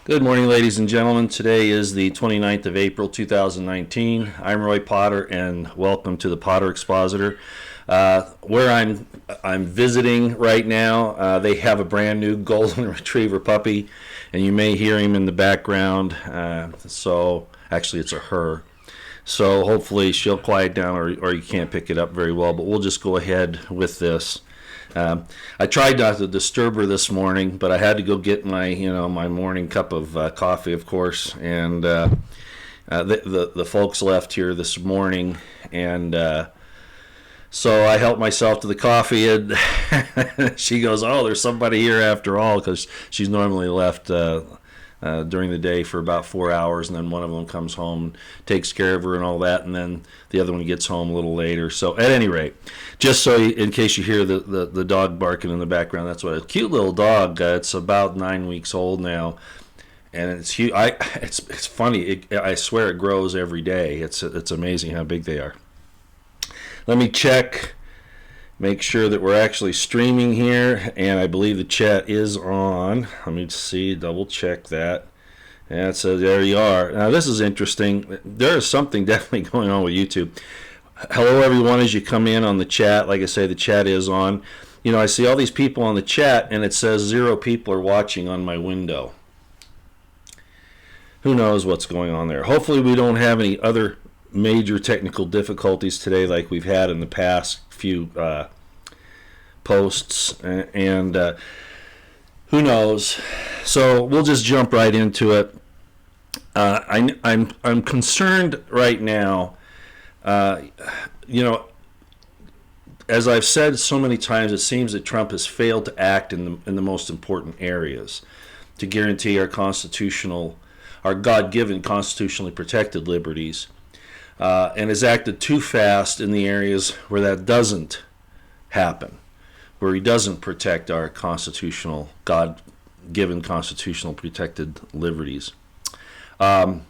Good morning, ladies and gentlemen. Today is the 29th of April, 2019. I'm Roy Potter, and welcome to the Potter Expositor. Where I'm visiting right now, they have a brand new golden retriever puppy, and you may hear him in the background. So actually, it's a her. So hopefully she'll quiet down, or you can't pick it up very well. But we'll just go ahead with this. I tried not to disturb her this morning, but I had to go get my morning cup of coffee, of course. And the folks left here this morning, and so I helped myself to the coffee, and she goes, "Oh, there's somebody here after all," because she's normally left during the day for about 4 hours, and then one of them comes home, takes care of her and all that, and then the other one gets home a little later. So at any rate, just so in case you hear the dog barking in the background, that's what a cute little dog. It's about 9 weeks old now, and it's huge. It's funny. I swear it grows every day. It's amazing how big they are. Let me check. Make sure that we're actually streaming here, and I believe the chat is on. Let me see, double check that. And so there you are. Now this is interesting. There is something definitely going on with YouTube. Hello everyone as you come in on the chat. Like I say, the chat is on. You know, I see all these people on the chat, and it says 0 people are watching on my window. Who knows what's going on there? Hopefully we don't have any other major technical difficulties today like we've had in the past few posts, and who knows. So we'll just jump right into it. I'm concerned right now. As I've said so many times, it seems that Trump has failed to act in the most important areas to guarantee our God-given constitutionally protected liberties. And has acted too fast in the areas where that doesn't happen, where he doesn't protect our God-given constitutional protected liberties. And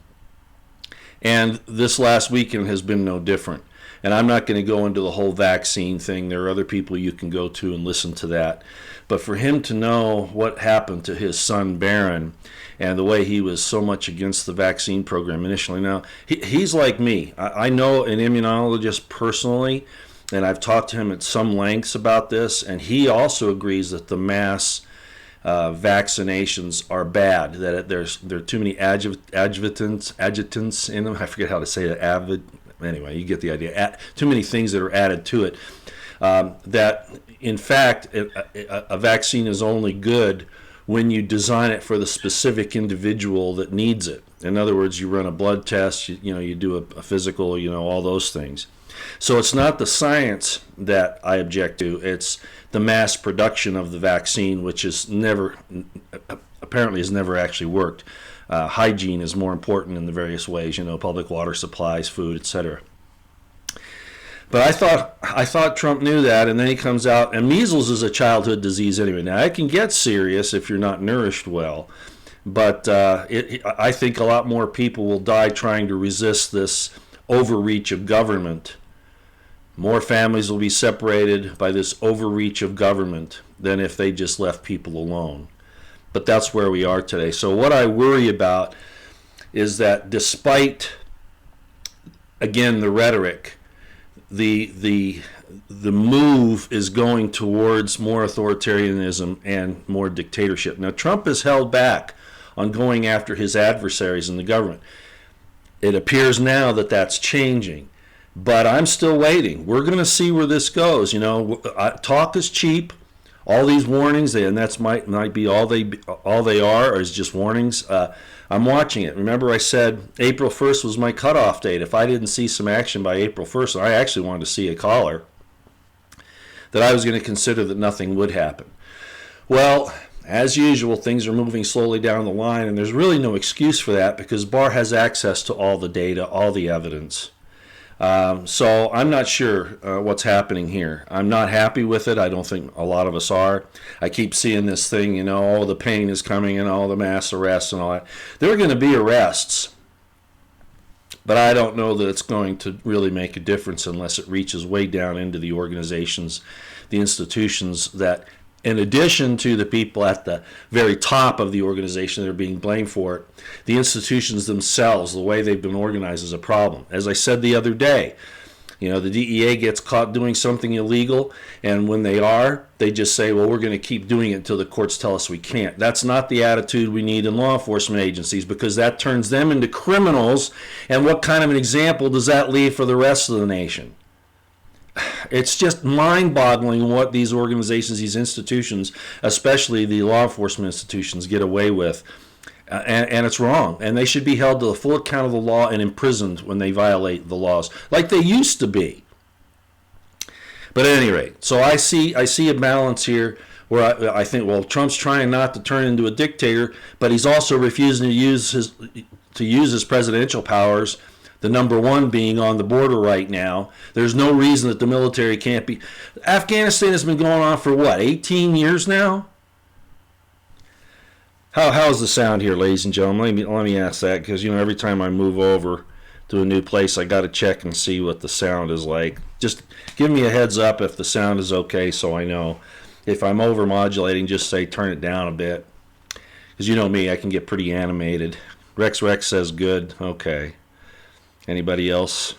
this last weekend has been no different. And I'm not going to go into the whole vaccine thing. There are other people you can go to and listen to that. But for him to know what happened to his son Barron, and the way he was so much against the vaccine program initially. Now, he's like me. I know an immunologist personally, and I've talked to him at some lengths about this, and he also agrees that the mass vaccinations are bad, that there are too many adjuvants in them. I forget how to say that. Anyway, you get the idea. Too many things that are added to it. That, in fact, a vaccine is only good when you design it for the specific individual that needs it. In other words, you run a blood test, you do a physical, all those things. So it's not the science that I object to, it's the mass production of the vaccine, which apparently has never actually worked. Hygiene is more important in the various ways, public water supplies, food, etc. But I thought Trump knew that, and then he comes out, and measles is a childhood disease anyway. Now, it can get serious if you're not nourished well, but I think a lot more people will die trying to resist this overreach of government. More families will be separated by this overreach of government than if they just left people alone. But that's where we are today. So what I worry about is that despite, again, the rhetoric, the move is going towards more authoritarianism and more dictatorship. Now, Trump has held back on going after his adversaries in the government. It appears now that that's changing, but I'm still waiting. We're going to see where this goes. Talk is cheap. All these warnings, and that's might be all they are is just warnings. I'm watching it. Remember, I said April 1st was my cutoff date. If I didn't see some action by April 1st, and I actually wanted to see a caller, that I was going to consider that nothing would happen. Well, as usual, things are moving slowly down the line, and there's really no excuse for that because Barr has access to all the data, all the evidence. So I'm not sure what's happening here. I'm not happy with it. I don't think a lot of us are. I keep seeing this thing, the pain is coming and all the mass arrests and all that. There are going to be arrests, but I don't know that it's going to really make a difference unless it reaches way down into the organizations, the institutions that in addition to the people at the very top of the organization that are being blamed for it, the institutions themselves, the way they've been organized, is a problem. As I said the other day, the DEA gets caught doing something illegal, and when they are, they just say, well, we're going to keep doing it until the courts tell us we can't. That's not the attitude we need in law enforcement agencies, because that turns them into criminals, and what kind of an example does that leave for the rest of the nation? It's just mind-boggling what these organizations, these institutions, especially the law enforcement institutions, get away with. And it's wrong. And they should be held to the full account of the law and imprisoned when they violate the laws, like they used to be. But at any rate, so I see a balance here where I think, well, Trump's trying not to turn into a dictator, but he's also refusing to use his presidential powers, the number one being on the border right now. There's no reason that the military can't be. Afghanistan has been going on for what, 18 years now? How's the sound here, ladies and gentlemen? Let me ask that, because every time I move over to a new place, I got to check and see what the sound is like. Just give me a heads up if the sound is okay, so I know. If I'm over modulating, just say turn it down a bit, because you know me, I can get pretty animated. Rex says good. Okay. Anybody else?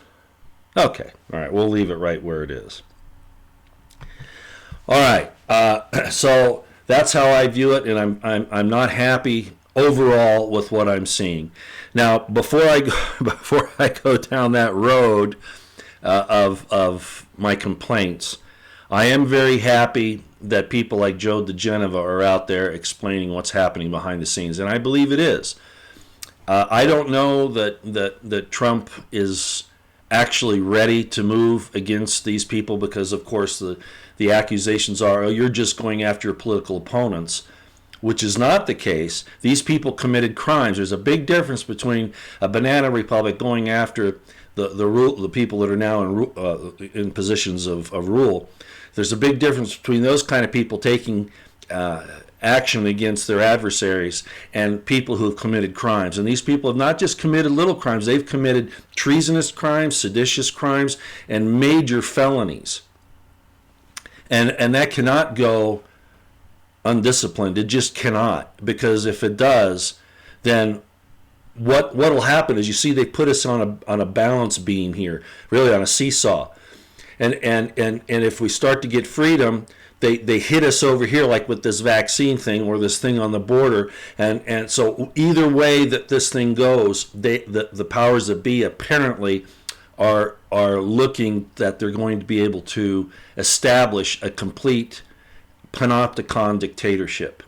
Okay. All right. We'll leave it right where it is. All right. So that's how I view it, and I'm not happy overall with what I'm seeing. Now, before I go down that road of my complaints, I am very happy that people like Joe DeGeneva are out there explaining what's happening behind the scenes, and I believe it is. I don't know that Trump is actually ready to move against these people, because, of course, the accusations are, oh, you're just going after your political opponents, which is not the case. These people committed crimes. There's a big difference between a banana republic going after the people that are now in positions of rule. There's a big difference between those kind of people taking action against their adversaries and people who have committed crimes. And these people have not just committed little crimes, they've committed treasonous crimes, seditious crimes, and major felonies. And that cannot go undisciplined. It just cannot, because if it does, then what will happen is, you see, they put us on a balance beam here, really on a seesaw. And if we start to get freedom, they hit us over here, like with this vaccine thing or this thing on the border, and so either way that this thing goes, the powers that be apparently are looking that they're going to be able to establish a complete panopticon dictatorship.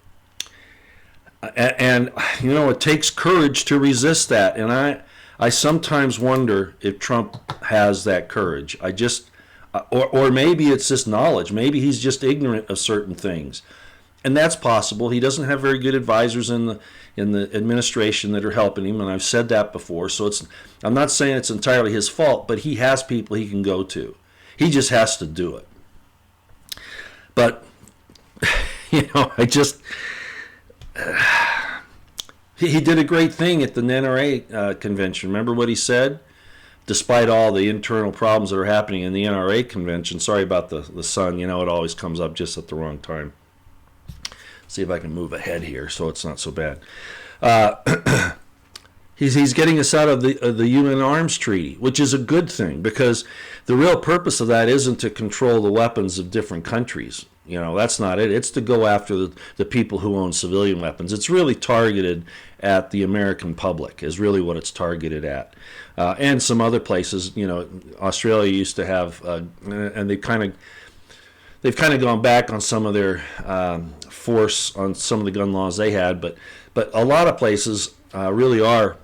And it takes courage to resist that, and I sometimes wonder if Trump has that courage. Or maybe it's just knowledge. Maybe he's just ignorant of certain things, and that's possible. He doesn't have very good advisors in the administration that are helping him, and I've said that before. So I'm not saying it's entirely his fault, but he has people he can go to. He just has to do it. But he did a great thing at the NRA convention. Remember what he said? Despite all the internal problems that are happening in the NRA convention, sorry about the sun, it always comes up just at the wrong time. See if I can move ahead here so it's not so bad. He's getting us out of the UN Arms Treaty, which is a good thing, because the real purpose of that isn't to control the weapons of different countries. That's not it. It's to go after the people who own civilian weapons. It's really targeted at the American public, is really what it's targeted at. And some other places, Australia used to have, and they've kind of gone back on some of their force on some of the gun laws they had, but a lot of places really are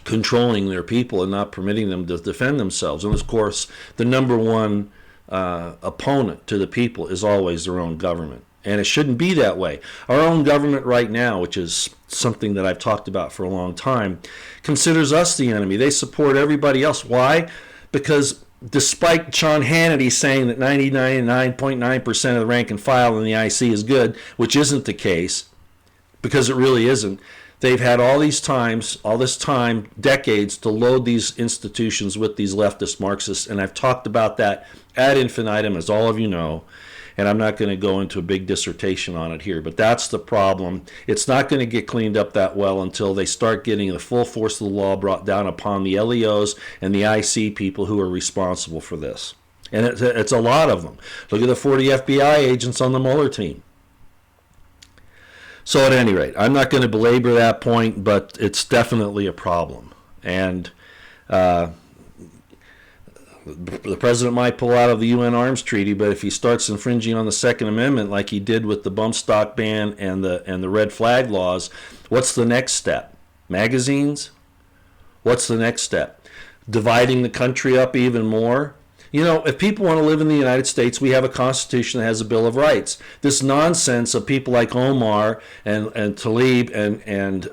controlling their people and not permitting them to defend themselves. And of course, the number one opponent to the people is always their own government. And it shouldn't be that way. Our own government right now, which is something that I've talked about for a long time, considers us the enemy. They support everybody else. Why? Because despite Sean Hannity saying that 99.9% of the rank and file in the IC is good, which isn't the case, because it really isn't, they've had all this time, decades, to load these institutions with these leftist Marxists, and I've talked about that ad infinitum, as all of you know, and I'm not going to go into a big dissertation on it here, but that's the problem. It's not going to get cleaned up that well until they start getting the full force of the law brought down upon the LEOs and the IC people who are responsible for this. And it's a lot of them. Look at the 40 FBI agents on the Mueller team. So at any rate, I'm not going to belabor that point, but it's definitely a problem. And the president might pull out of the UN Arms Treaty, but if he starts infringing on the Second Amendment like he did with the bump stock ban and the red flag laws, what's the next step? Magazines? What's the next step? Dividing the country up even more? You know, if people want to live in the United States, we have a Constitution that has a Bill of Rights. This nonsense of people like Omar and Tlaib and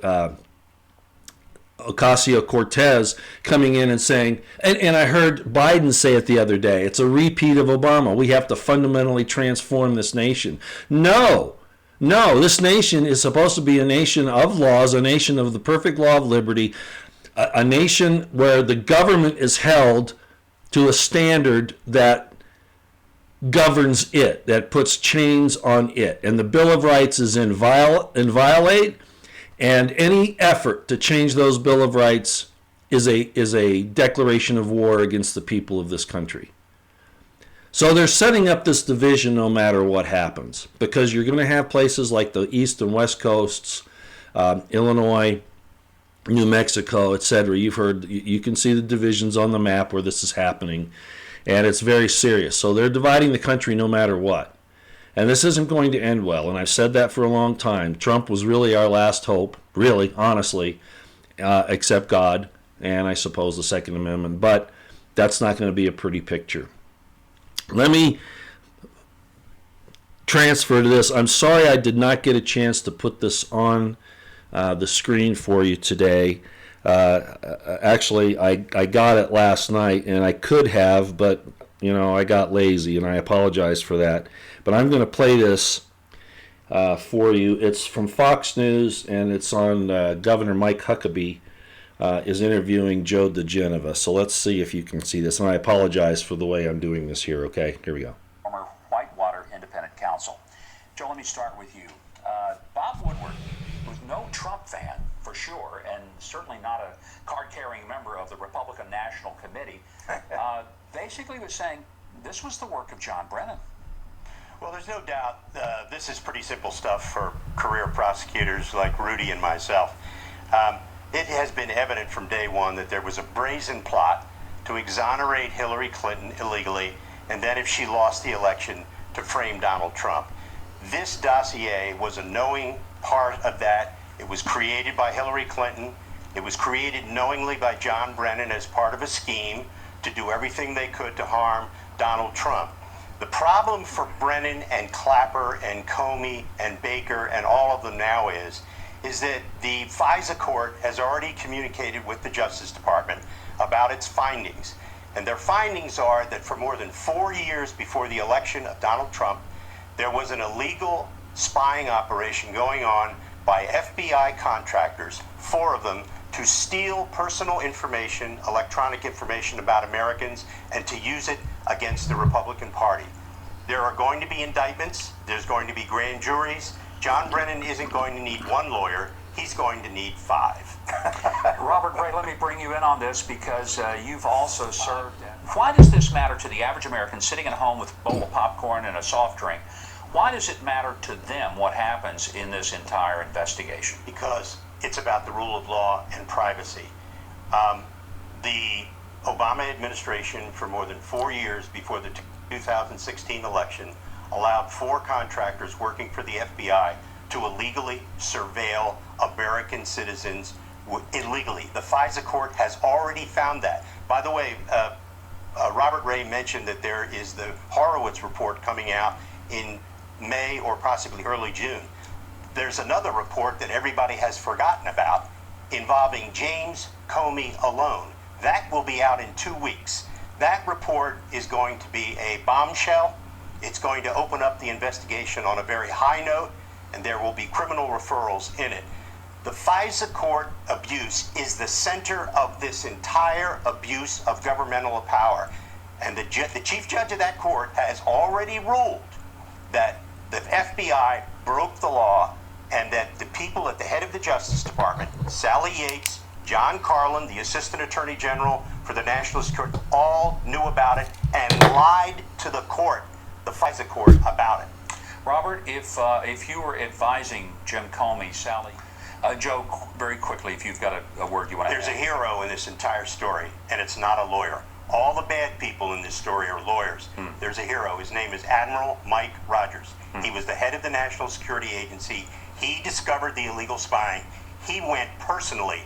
Ocasio-Cortez coming in and saying, and I heard Biden say it the other day, it's a repeat of Obama. We have to fundamentally transform this nation. No, this nation is supposed to be a nation of laws, a nation of the perfect law of liberty, a nation where the government is held to a standard that governs it, that puts chains on it. And the Bill of Rights is inviolate, and any effort to change those Bill of Rights is a declaration of war against the people of this country. So they're setting up this division no matter what happens, because you're going to have places like the East and West Coasts, Illinois, New Mexico, etc. You can see the divisions on the map where this is happening, and it's very serious. So they're dividing the country no matter what. And this isn't going to end well, and I've said that for a long time. Trump was really our last hope, really, honestly, except God, and I suppose the Second Amendment, but that's not going to be a pretty picture. Let me transfer to this. I'm sorry I did not get a chance to put this on the screen for you today. Actually, I got it last night, and I could have, but I got lazy, and I apologize for that. But I'm going to play this for you. It's from Fox News, and it's on Governor Mike Huckabee is interviewing Joe DeGenova. So let's see if you can see this. And I apologize for the way I'm doing this here. Okay, here we go. Former Whitewater Independent Counsel. Joe, let me start with you. Bob Woodward, who's no Trump fan for sure, and certainly not a card-carrying member of the Republican National Committee, basically was saying this was the work of John Brennan. Well, there's no doubt this is pretty simple stuff for career prosecutors like Rudy and myself. It has been evident from day one that there was a brazen plot to exonerate Hillary Clinton illegally, and then if she lost the election, to frame Donald Trump. This dossier was a knowing part of that. It was created by Hillary Clinton. It was created knowingly by John Brennan as part of a scheme to do everything they could to harm Donald Trump. The problem for Brennan and Clapper and Comey and Baker and all of them now is that the FISA court has already communicated with the Justice Department about its findings. And their findings are that for more than 4 years before the election of Donald Trump, there was an illegal spying operation going on by FBI contractors, 4 of them, to steal personal information, electronic information about Americans, and to use it against the Republican Party. There are going to be indictments. There's going to be grand juries. John Brennan isn't going to need 1 lawyer. He's going to need 5. Robert Gray, let me bring you in on this because you've also served. Why does this matter to the average American sitting at home with a bowl of popcorn and a soft drink? Why does it matter to them what happens in this entire investigation? Because it's about the rule of law and privacy. The Obama administration, for more than 4 years before the 2016 election, allowed 4 contractors working for the FBI to illegally surveil American citizens illegally. The FISA court has already found that. By the way, Robert Ray mentioned that there is the Horowitz report coming out in May or possibly early June. There's another report that everybody has forgotten about involving James Comey alone. That will be out in 2 weeks. That report is going to be a bombshell. It's going to open up the investigation on a very high note, and there will be criminal referrals in it. The FISA court abuse is the center of this entire abuse of governmental power. And the chief judge of that court has already ruled that the FBI broke the law and that the people at the head of the Justice Department, Sally Yates, John Carlin, the Assistant Attorney General for the National Security, all knew about it and lied to the court, the FISA court, about it. Robert, if you were advising Jim Comey, Sally, Joe, very quickly, if you've got a word you want to add. There's a hero in this entire story, and it's not a lawyer. All the bad people in this story are lawyers. There's a hero. His name is Admiral Mike Rogers. He was the head of the National Security Agency. He discovered the illegal spying. He went personally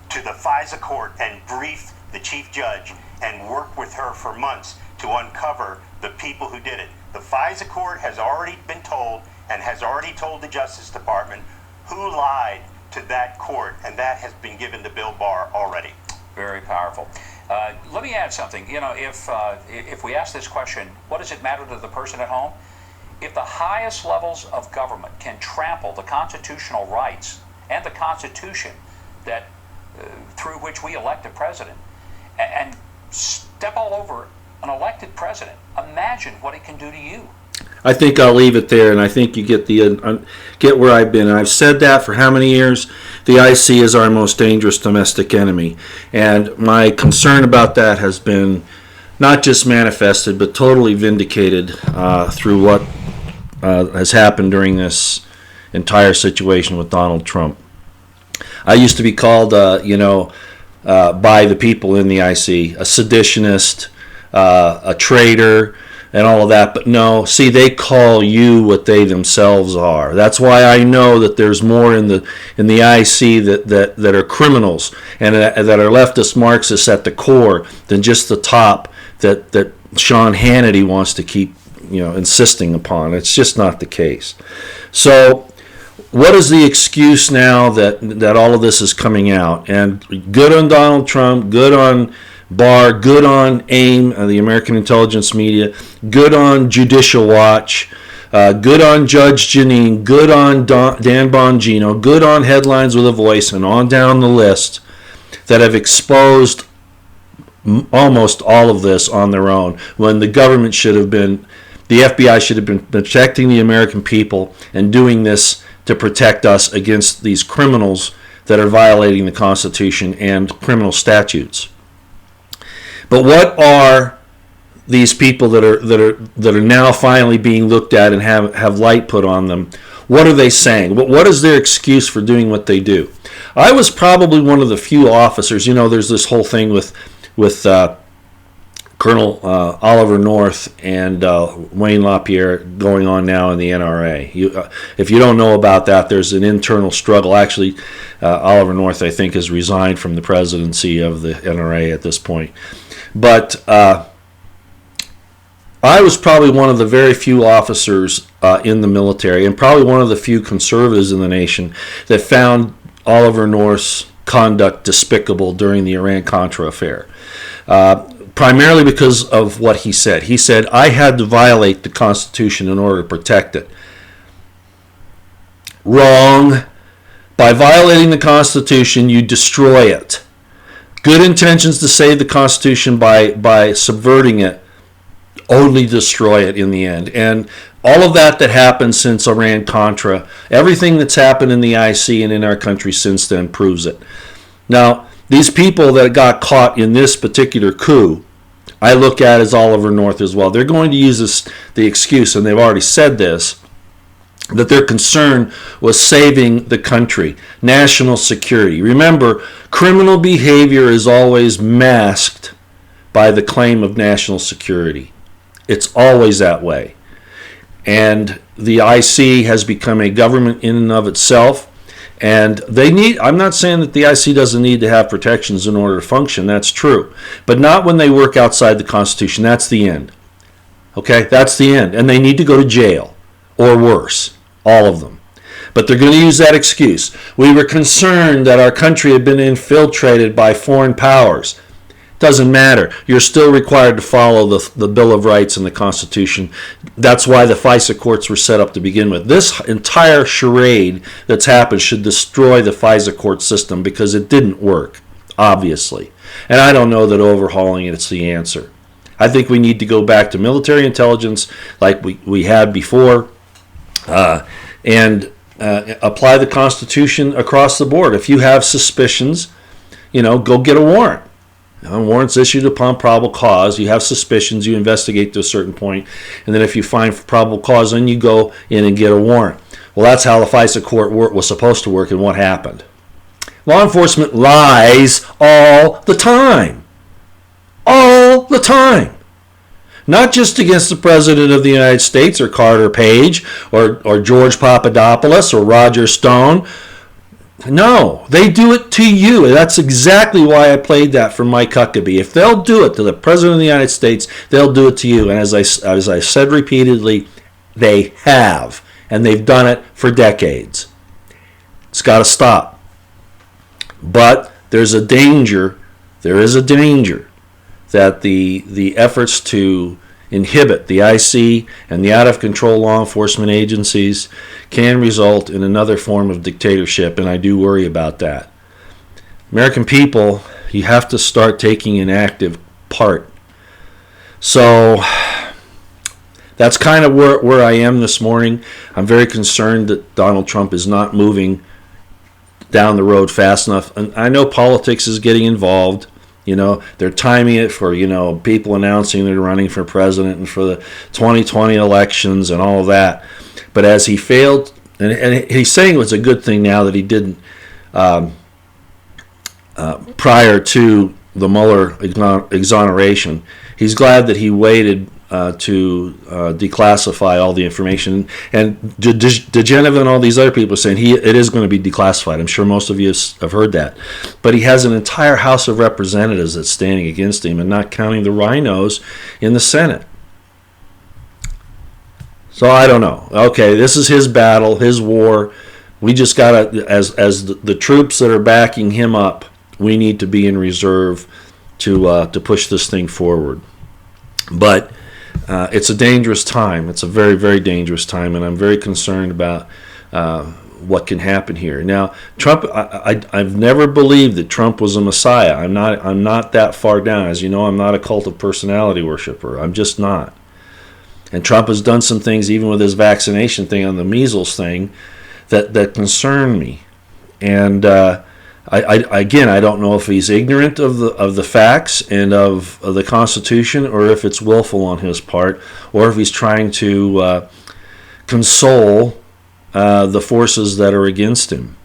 to the FISA court and briefed the chief judge and worked with her for months to uncover the people who did it. The FISA court has already been told and has already told the Justice Department who lied to that court, and that has been given to Bill Barr already. Very powerful. Let me add something. You know, if we ask this question, what does it matter to the person at home? If the highest levels of government can trample the constitutional rights and the Constitution that through which we elect a president and step all over an elected president, imagine what it can do to you. I think I'll leave it there, and I think you get where I've been. And I've said that for how many years? The IC is our most dangerous domestic enemy, and my concern about that has been not just manifested, but totally vindicated through what has happened during this entire situation with Donald Trump. I used to be called, by the people in the IC, a seditionist, a traitor, and all of that. But no, see, they call you what they themselves are. That's why I know that there's more in the IC that are criminals and that are leftist Marxists at the core than just the top that Sean Hannity wants to keep insisting upon. It's just not the case. So what is the excuse now that all of this is coming out? And good on Donald Trump, good on Barr, good on AIM, the American Intelligence Media, good on Judicial Watch, good on Judge Janine, good on Dan Bongino, good on Headlines with a Voice, and on down the list that have exposed almost all of this on their own, when the government the FBI should have been protecting the American people and doing this to protect us against these criminals that are violating the Constitution and criminal statutes. But what are these people that are now finally being looked at and have light put on them? What are they saying? What is their excuse for doing what they do? I was probably one of the few officers. There's this whole thing with Colonel Oliver North and Wayne LaPierre going on now in the NRA. If you don't know about that, there's an internal struggle. Actually, Oliver North, I think, has resigned from the presidency of the NRA at this point. But I was probably one of the very few officers in the military, and probably one of the few conservatives in the nation, that found Oliver North's conduct despicable during the Iran-Contra affair. Primarily because of what he said. He said, I had to violate the Constitution in order to protect it. Wrong. By violating the Constitution, you destroy it. Good intentions to save the Constitution by subverting it only destroy it in the end. And all of that happened since Iran-Contra, everything that's happened in the IC and in our country since then proves it. Now, these people that got caught in this particular coup, I look at as Oliver North as well. They're going to use the excuse, and they've already said this, that their concern was saving the country, national security. Remember, criminal behavior is always masked by the claim of national security. It's always that way. And the IC has become a government in and of itself. And I'm not saying that the IC doesn't need to have protections in order to function. That's true. But not when they work outside the Constitution. That's the end. Okay? That's the end. And they need to go to jail. Or worse. All of them. But they're going to use that excuse. We were concerned that our country had been infiltrated by foreign powers. Doesn't matter. You're still required to follow the Bill of Rights and the Constitution. That's why the FISA courts were set up to begin with. This entire charade that's happened should destroy the FISA court system because it didn't work, obviously. And I don't know that overhauling it is the answer. I think we need to go back to military intelligence like we had before and apply the Constitution across the board. If you have suspicions, go get a warrant. Warrants issued upon probable cause. You have suspicions, you investigate to a certain point, and then if you find probable cause, then you go in and get a warrant. Well, that's how the FISA court was supposed to work, and what happened? Law enforcement lies all the time. All the time. Not just against the President of the United States or Carter Page or George Papadopoulos or Roger Stone. No, they do it to you. And that's exactly why I played that for Mike Huckabee. If they'll do it to the President of the United States, they'll do it to you. And as I said repeatedly, they have. And they've done it for decades. It's got to stop. But there's a danger. There is a danger that the efforts to inhibit the IC and the out-of-control law enforcement agencies can result in another form of dictatorship, and I do worry about that. American people, you have to start taking an active part. So that's kind of where I am this morning. I'm very concerned that Donald Trump is not moving down the road fast enough. And I know politics is getting involved. They're timing it for, people announcing they're running for president and for the 2020 elections and all of that. But as he failed, and he's saying it was a good thing now that he didn't prior to the Mueller exoneration. He's glad that he waited to declassify all the information. And DeGenevieve and all these other people are saying it is going to be declassified. I'm sure most of you have heard that. But he has an entire House of Representatives that's standing against him, and not counting the rhinos in the Senate. So I don't know. Okay, this is his battle, his war. We just got to, as the troops that are backing him up, we need to be in reserve to push this thing forward. But it's a dangerous time. It's a very, very dangerous time, and I'm very concerned about what can happen here. Now, Trump, I've never believed that Trump was a messiah. I'm not that far down. As you know, I'm not a cult of personality worshiper. I'm just not. And Trump has done some things, even with his vaccination thing on the measles thing, that concern me. And I don't know if he's ignorant of the facts and of the Constitution, or if it's willful on his part, or if he's trying to console the forces that are against him.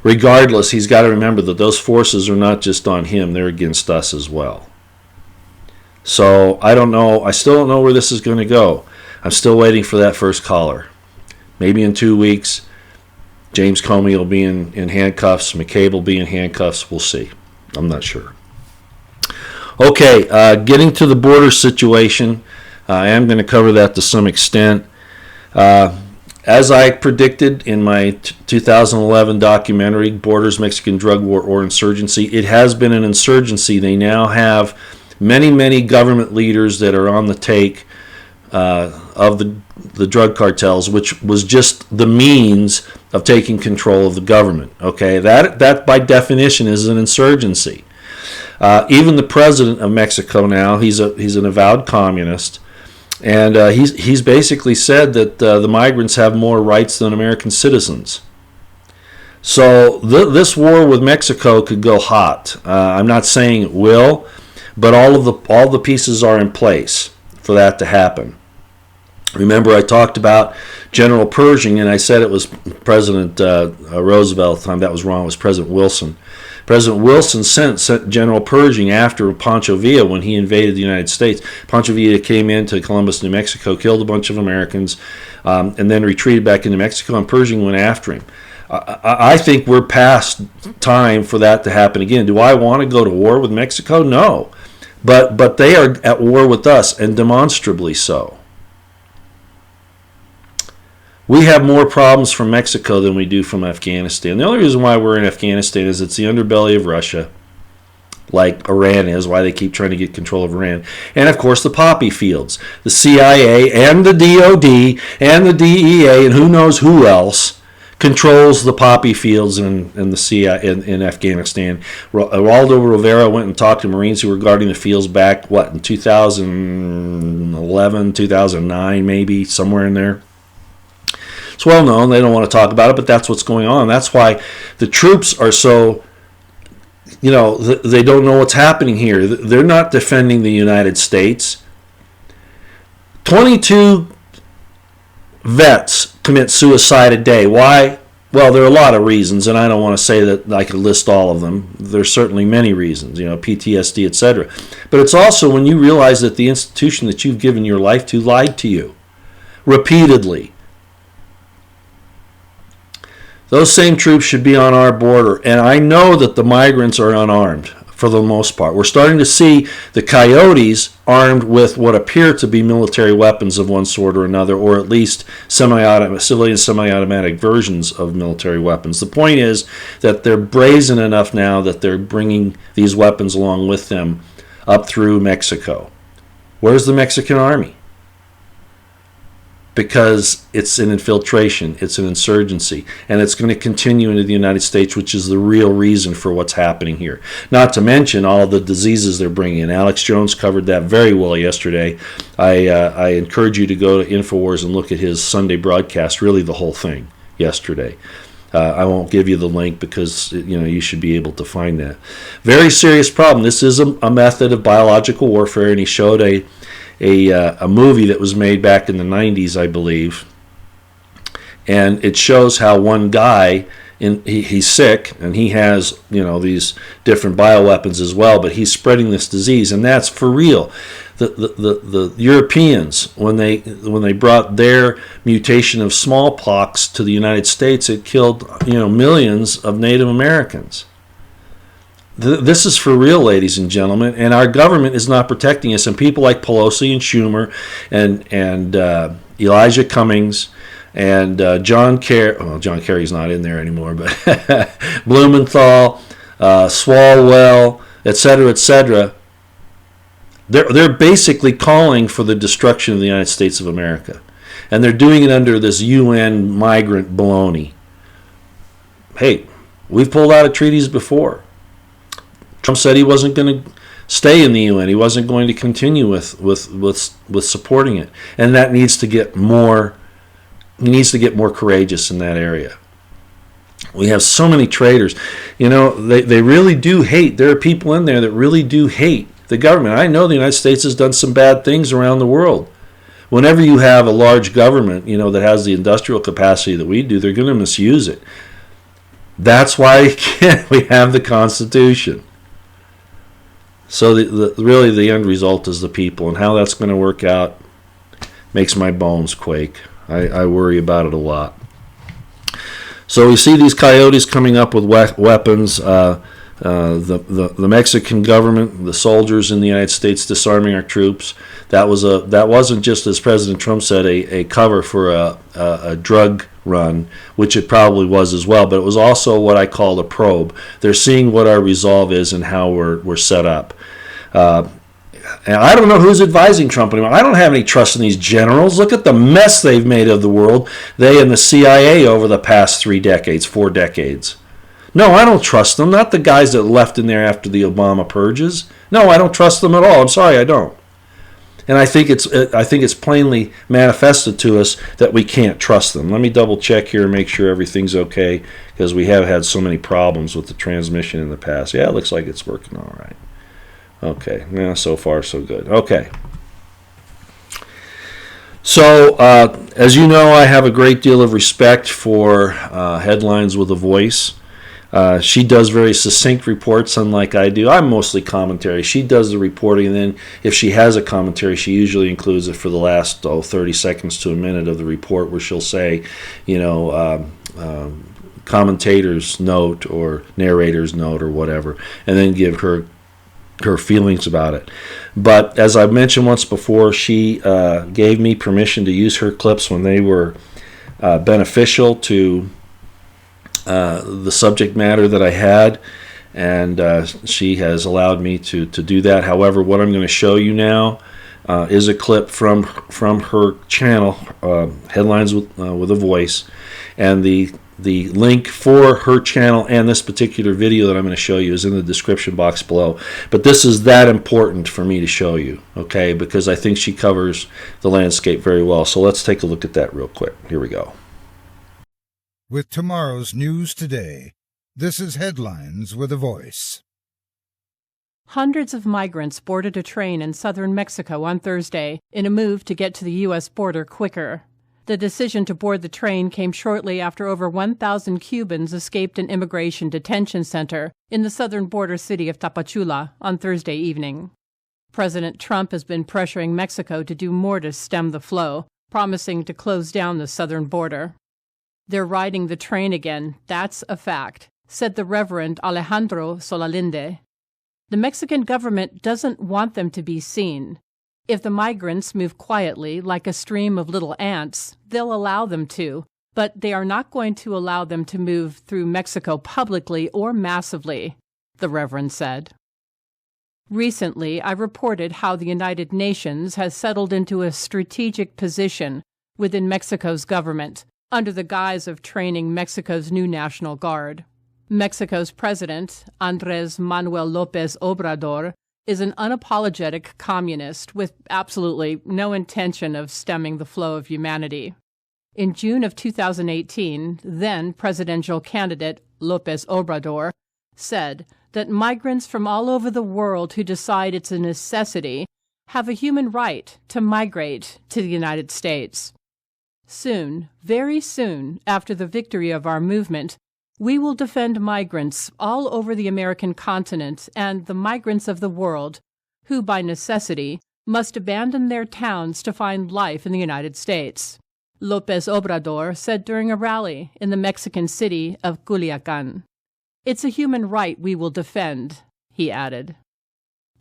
Regardless, he's got to remember that those forces are not just on him, they're against us as well. So I don't know. I still don't know where this is going to go. I'm still waiting for that first caller. Maybe in 2 weeks, James Comey will be in handcuffs. McCabe will be in handcuffs. We'll see. I'm not sure. Okay, getting to the border situation. I am going to cover that to some extent. As I predicted in my 2011 documentary, Borders, Mexican Drug War or Insurgency, it has been an insurgency. They now have many, many government leaders that are on the take of the drug cartels, which was just the means of taking control of the government. Okay, that by definition is an insurgency. Even the president of Mexico now, he's an avowed communist, and he's basically said that the migrants have more rights than American citizens. So this war with Mexico could go hot. I'm not saying it will, but all the pieces are in place for that to happen. Remember, I talked about General Pershing, and I said it was President Roosevelt at the time. That was wrong. It was President Wilson. President Wilson sent General Pershing after Pancho Villa when he invaded the United States. Pancho Villa came into Columbus, New Mexico, killed a bunch of Americans, and then retreated back into Mexico, and Pershing went after him. I think we're past time for that to happen again. Do I want to go to war with Mexico? No. But they are at war with us, and demonstrably so. We have more problems from Mexico than we do from Afghanistan. The only reason why we're in Afghanistan is it's the underbelly of Russia. like Iran is, why they keep trying to get control of Iran. And, of course, the poppy fields. The CIA and the DOD and the DEA and who knows who else controls the poppy fields in the CIA in Afghanistan. Waldo Rivera went and talked to Marines who were guarding the fields back, in 2011, 2009, maybe, somewhere in there. It's well known. They don't want to talk about it, but that's what's going on. That's why the troops are so, they don't know what's happening here. They're not defending the United States. 22 vets commit suicide a day. Why? Well, there are a lot of reasons, and I don't want to say that I could list all of them. There's certainly many reasons, PTSD, etc. But it's also when you realize that the institution that you've given your life to lied to you repeatedly. Those same troops should be on our border, and I know that the migrants are unarmed for the most part. We're starting to see the coyotes armed with what appear to be military weapons of one sort or another, or at least civilian semi-automatic versions of military weapons. The point is that they're brazen enough now that they're bringing these weapons along with them up through Mexico. Where's the Mexican army? Because it's an infiltration, it's an insurgency, and it's going to continue into the United States, which is the real reason for what's happening here. Not to mention all the diseases they're bringing in. Alex Jones covered that very well yesterday. I encourage you to go to InfoWars and look at his Sunday broadcast, really the whole thing, yesterday. I won't give you the link because you should be able to find that. Very serious problem. This is a method of biological warfare, and he showed a movie that was made back in the 90s, I believe, and it shows how one guy, he's sick, and he has these different bioweapons as well, but he's spreading this disease, and that's for real. The Europeans, when they brought their mutation of smallpox to the United States, it killed millions of Native Americans. This is for real, ladies and gentlemen, and our government is not protecting us. And people like Pelosi and Schumer and Elijah Cummings and John Kerry, well, John Kerry's not in there anymore, but Blumenthal, Swalwell, etc., they're basically calling for the destruction of the United States of America, and they're doing it under this UN migrant baloney. Hey, we've pulled out of treaties before. Trump said he wasn't going to stay in the UN. He wasn't going to continue with supporting it, and that needs to get more. He needs to get more courageous in that area. We have so many traitors. They really do hate. There are people in there that really do hate the government. I know the United States has done some bad things around the world. Whenever you have a large government, that has the industrial capacity that we do, they're going to misuse it. That's why we have the Constitution. So really the end result is the people, and how that's going to work out makes my bones quake. I worry about it a lot. So we see these coyotes coming up with weapons. The Mexican government, the soldiers in the United States disarming our troops. That wasn't just, as President Trump said, a cover for a drug run, which it probably was as well, but it was also what I call a probe. They're seeing what our resolve is and how we're set up. And I don't know who's advising Trump anymore. I don't have any trust in these generals. Look at the mess they've made of the world, they and the CIA over the past 4 decades. No, I don't trust them. Not the guys that left in there after the Obama purges. No, I don't trust them at all. I'm sorry, I don't. And I think it's plainly manifested to us that we can't trust them. Let me double check here and make sure everything's okay, because we have had so many problems with the transmission in the past. Yeah, it looks like it's working all right. Okay, yeah, so far so good. Okay. So, as you know, I have a great deal of respect for Headlines with a Voice. She does very succinct reports, unlike I do. I'm mostly commentary. She does the reporting, and then if she has a commentary, she usually includes it for the last 30 seconds to a minute of the report, where she'll say, commentator's note or narrator's note or whatever, and then give her feelings about it. But as I've mentioned once before, she gave me permission to use her clips when they were beneficial to the subject matter that I had, and she has allowed me to do that. However, what I'm going to show you now is a clip from her channel, Headlines with a Voice, and the link for her channel and this particular video that I'm going to show you is in the description box below. But this is that important for me to show you, okay, because I think she covers the landscape very well. So let's take a look at that real quick. Here we go. With tomorrow's news today, this is Headlines with a Voice. Hundreds of migrants boarded a train in southern Mexico on Thursday in a move to get to the U.S. border quicker. The decision to board the train came shortly after over 1,000 Cubans escaped an immigration detention center in the southern border city of Tapachula on Thursday evening. President Trump has been pressuring Mexico to do more to stem the flow, promising to close down the southern border. "They're riding the train again, that's a fact," said the Reverend Alejandro Solalinde. The Mexican government doesn't want them to be seen. If the migrants move quietly like a stream of little ants, they'll allow them to, but they are not going to allow them to move through Mexico publicly or massively, the Reverend said. Recently, I reported how the United Nations has settled into a strategic position within Mexico's government under the guise of training Mexico's new National Guard. Mexico's president, Andrés Manuel López Obrador, is an unapologetic communist with absolutely no intention of stemming the flow of humanity. In June of 2018, then presidential candidate López Obrador said that migrants from all over the world who decide it's a necessity have a human right to migrate to the United States. Soon, very soon, after the victory of our movement, we will defend migrants all over the American continent and the migrants of the world who, by necessity, must abandon their towns to find life in the United States, López Obrador said during a rally in the Mexican city of Culiacán. "It's a human right we will defend," he added.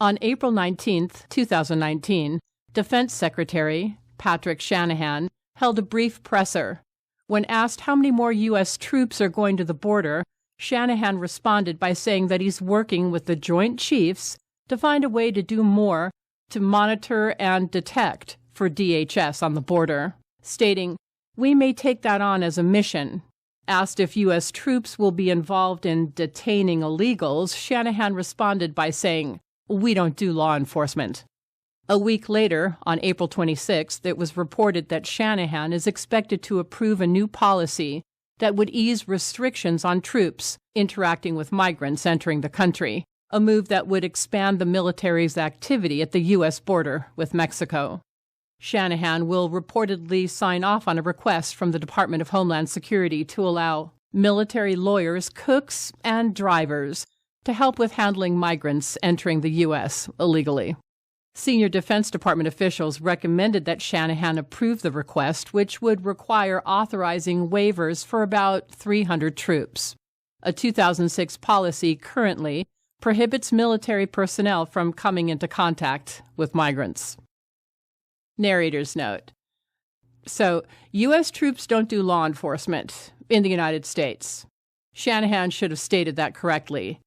On April 19, 2019, Defense Secretary Patrick Shanahan held a brief presser. When asked how many more U.S. troops are going to the border, Shanahan responded by saying that he's working with the Joint Chiefs to find a way to do more to monitor and detect for DHS on the border, stating, "We may take that on as a mission." Asked if U.S. troops will be involved in detaining illegals, Shanahan responded by saying, "We don't do law enforcement." A week later, on April 26th, it was reported that Shanahan is expected to approve a new policy that would ease restrictions on troops interacting with migrants entering the country, a move that would expand the military's activity at the U.S. border with Mexico. Shanahan will reportedly sign off on a request from the Department of Homeland Security to allow military lawyers, cooks, and drivers to help with handling migrants entering the U.S. illegally. Senior Defense Department officials recommended that Shanahan approve the request, which would require authorizing waivers for about 300 troops. A 2006 policy currently prohibits military personnel from coming into contact with migrants. Narrator's note. So, U.S. troops don't do law enforcement in the United States. Shanahan should have stated that correctly.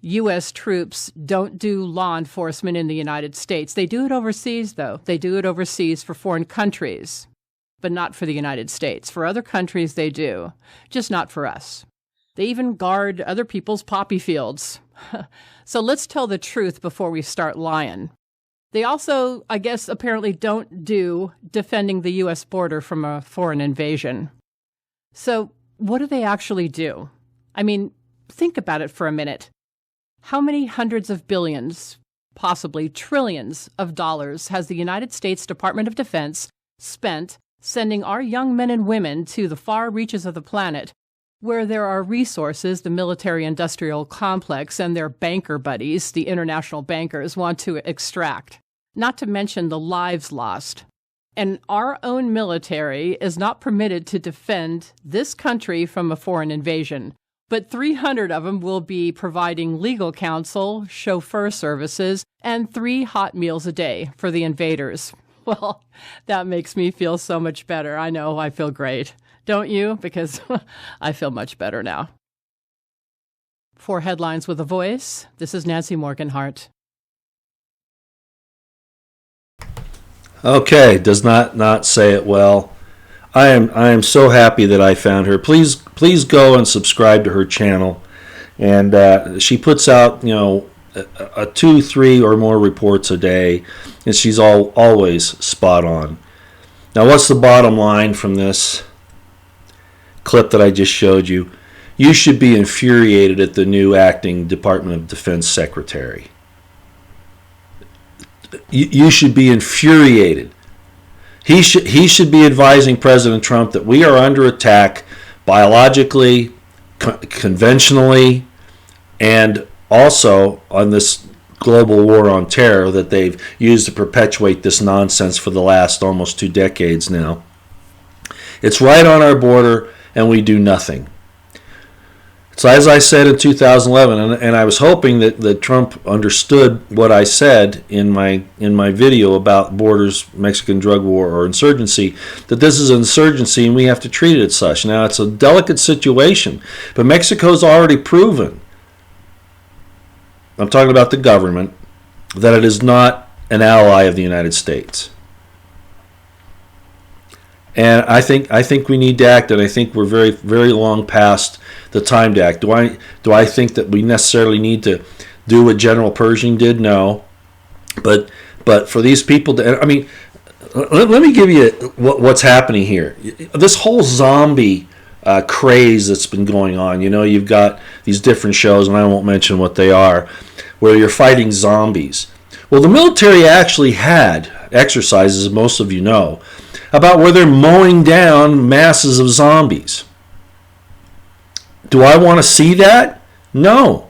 U.S. troops don't do law enforcement in the United States. They do it overseas, though. They do it overseas for foreign countries, but not for the United States. For other countries, they do, just not for us. They even guard other people's poppy fields. So let's tell the truth before we start lying. They also, I guess, apparently don't do defending the U.S. border from a foreign invasion. So what do they actually do? I mean, think about it for a minute. How many hundreds of billions, possibly trillions of dollars has the United States Department of Defense spent sending our young men and women to the far reaches of the planet, where there are resources the military-industrial complex and their banker buddies, the international bankers, want to extract, not to mention the lives lost. And our own military is not permitted to defend this country from a foreign invasion. But 300 of them will be providing legal counsel, chauffeur services, and 3 hot meals a day for the invaders. Well, that makes me feel so much better. I know, I feel great. Don't you? Because I feel much better now. For Headlines with a Voice, this is Nancy Morganhart. Okay, does not say it well. I am so happy that I found her. Please go and subscribe to her channel, and she puts out a 2, 3 or more reports a day, and she's always spot on. Now, what's the bottom line from this clip that I just showed you? You should be infuriated at the new acting Department of Defense Secretary. You should be infuriated. He should be advising President Trump that we are under attack biologically, conventionally, and also on this global war on terror that they've used to perpetuate this nonsense for the last almost 2 decades now. It's right on our border, and we do nothing. So as I said in 2011, and I was hoping that Trump understood what I said in my video about borders, Mexican drug war, or insurgency, that this is an insurgency and we have to treat it as such. Now, it's a delicate situation, but Mexico's already proven, I'm talking about the government, that it is not an ally of the United States. And I think we need to act, and I think we're very, very long past the time to act. Do I think that we necessarily need to do what General Pershing did? No. But for these people to, I mean, let me give you what's happening here. This whole zombie craze that's been going on. You've got these different shows, and I won't mention what they are, where you're fighting zombies. Well, the military actually had exercises, as most of you know, about where they're mowing down masses of zombies. Do I want to see that? No.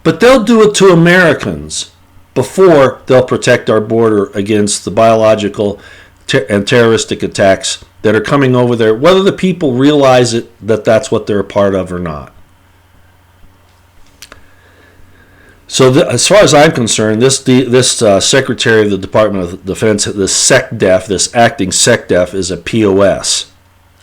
But they'll do it to Americans before they'll protect our border against the biological and terroristic attacks that are coming over there, whether the people realize that that's what they're a part of or not. So as far as I'm concerned, this Secretary of the Department of Defense, this SecDef, this acting SecDef, is a POS,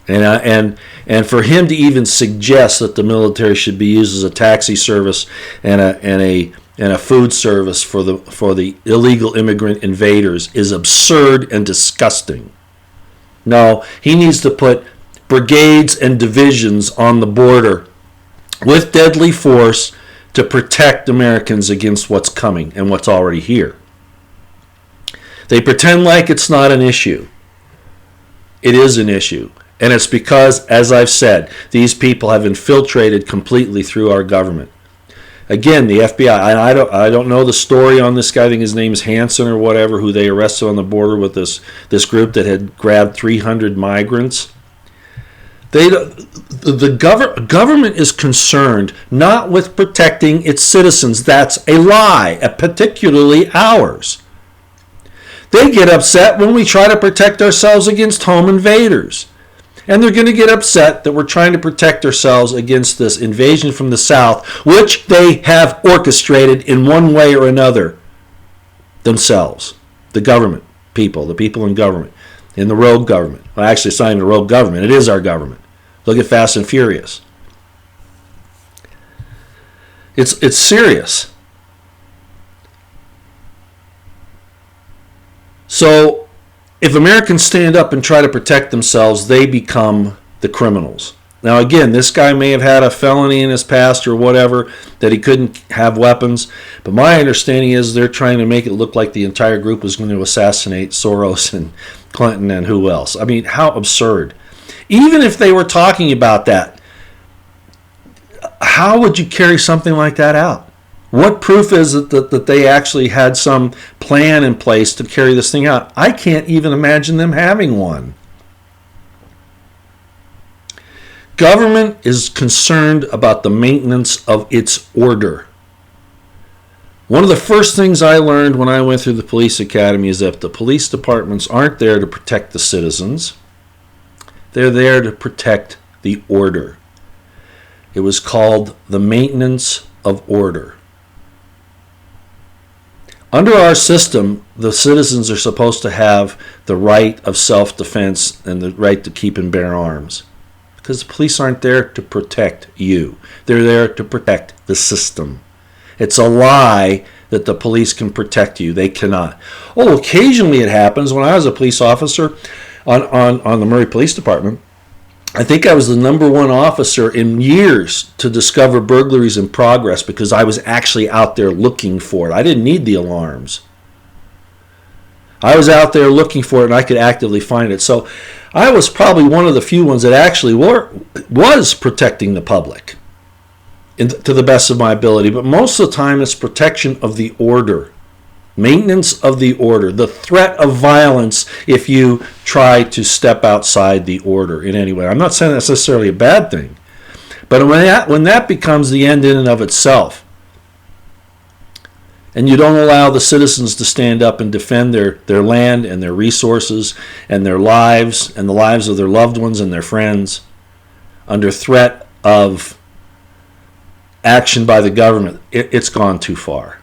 and for him to even suggest that the military should be used as a taxi service and a food service for the illegal immigrant invaders is absurd and disgusting. No, he needs to put brigades and divisions on the border with deadly force to protect Americans against what's coming and what's already here. They pretend like it's not an issue. It is an issue. And it's because, as I've said, these people have infiltrated completely through our government. Again, the FBI, and I don't know the story on this guy. I think his name is Hansen or whatever, who they arrested on the border with this group that had grabbed 300 migrants. The government is concerned not with protecting its citizens. That's a lie, particularly ours. They get upset when we try to protect ourselves against home invaders. And they're going to get upset that we're trying to protect ourselves against this invasion from the South, which they have orchestrated in one way or another themselves. The government, the people in government, in the rogue government. Well, actually, it's not even a rogue government. It is our government. Look at Fast and Furious. It's serious. So if Americans stand up and try to protect themselves, they become the criminals. Now, again, this guy may have had a felony in his past or whatever, that he couldn't have weapons. But my understanding is they're trying to make it look like the entire group was going to assassinate Soros and Clinton and who else. I mean, how absurd. Even if they were talking about that, how would you carry something like that out? What proof is it that they actually had some plan in place to carry this thing out? I can't even imagine them having one. Government is concerned about the maintenance of its order. One of the first things I learned when I went through the police academy is that the police departments aren't there to protect the citizens. They're there to protect the order. It was called the maintenance of order. Under our system, the citizens are supposed to have the right of self-defense and the right to keep and bear arms. Because the police aren't there to protect you. They're there to protect the system. It's a lie that the police can protect you. They cannot. Oh, occasionally it happens. When I was a police officer on the Murray Police Department, I think I was the #1 officer in years to discover burglaries in progress because I was actually out there looking for it. I didn't need the alarms. I was out there looking for it, and I could actively find it. So I was probably one of the few ones that actually was protecting the public to the best of my ability. But most of the time, it's protection of the order, maintenance of the order, the threat of violence if you try to step outside the order in any way. I'm not saying that's necessarily a bad thing, but when that becomes the end in and of itself, and you don't allow the citizens to stand up and defend their land and their resources and their lives and the lives of their loved ones and their friends under threat of action by the government, it's gone too far.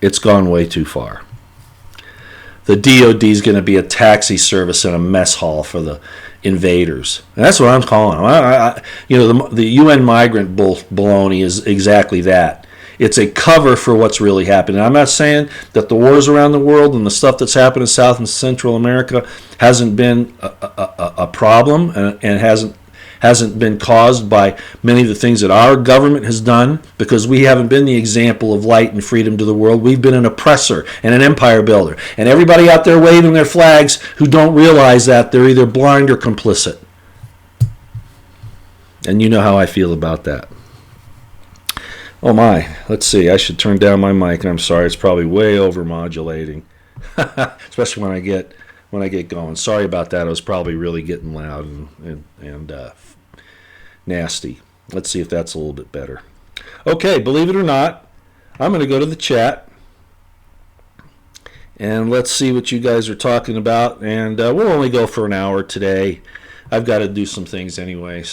It's gone way too far. The DOD is going to be a taxi service and a mess hall for the invaders. And that's what I'm calling them. The UN migrant baloney is exactly that. It's a cover for what's really happening. I'm not saying that the wars around the world and the stuff that's happened in South and Central America hasn't been a problem and hasn't been caused by many of the things that our government has done, because we haven't been the example of light and freedom to the world. We've been an oppressor and an empire builder. And everybody out there waving their flags who don't realize that, they're either blind or complicit. And you know how I feel about that. Oh my, let's see, I should turn down my mic. I'm sorry, it's probably way over modulating. Especially when I get going. Sorry about that. I was probably really getting loud and nasty. Let's see if that's a little bit better. Okay, believe it or not, I'm going to go to the chat and let's see what you guys are talking about. And we'll only go for an hour today. I've got to do some things anyway.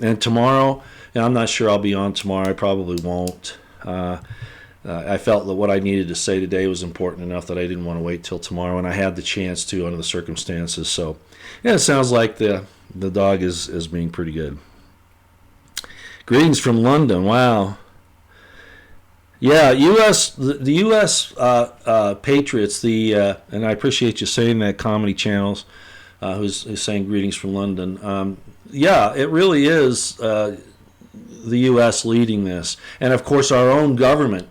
And tomorrow, and I'm not sure I'll be on tomorrow. I probably won't. I felt that what I needed to say today was important enough that I didn't want to wait till tomorrow, and I had the chance to under the circumstances. So, yeah, it sounds like the dog is being pretty good. Greetings from London. Wow. Yeah, the U.S. Patriots. And I appreciate you saying that. Comedy Channels, who's saying greetings from London. Yeah, it really is. The U.S. leading this, and of course our own government,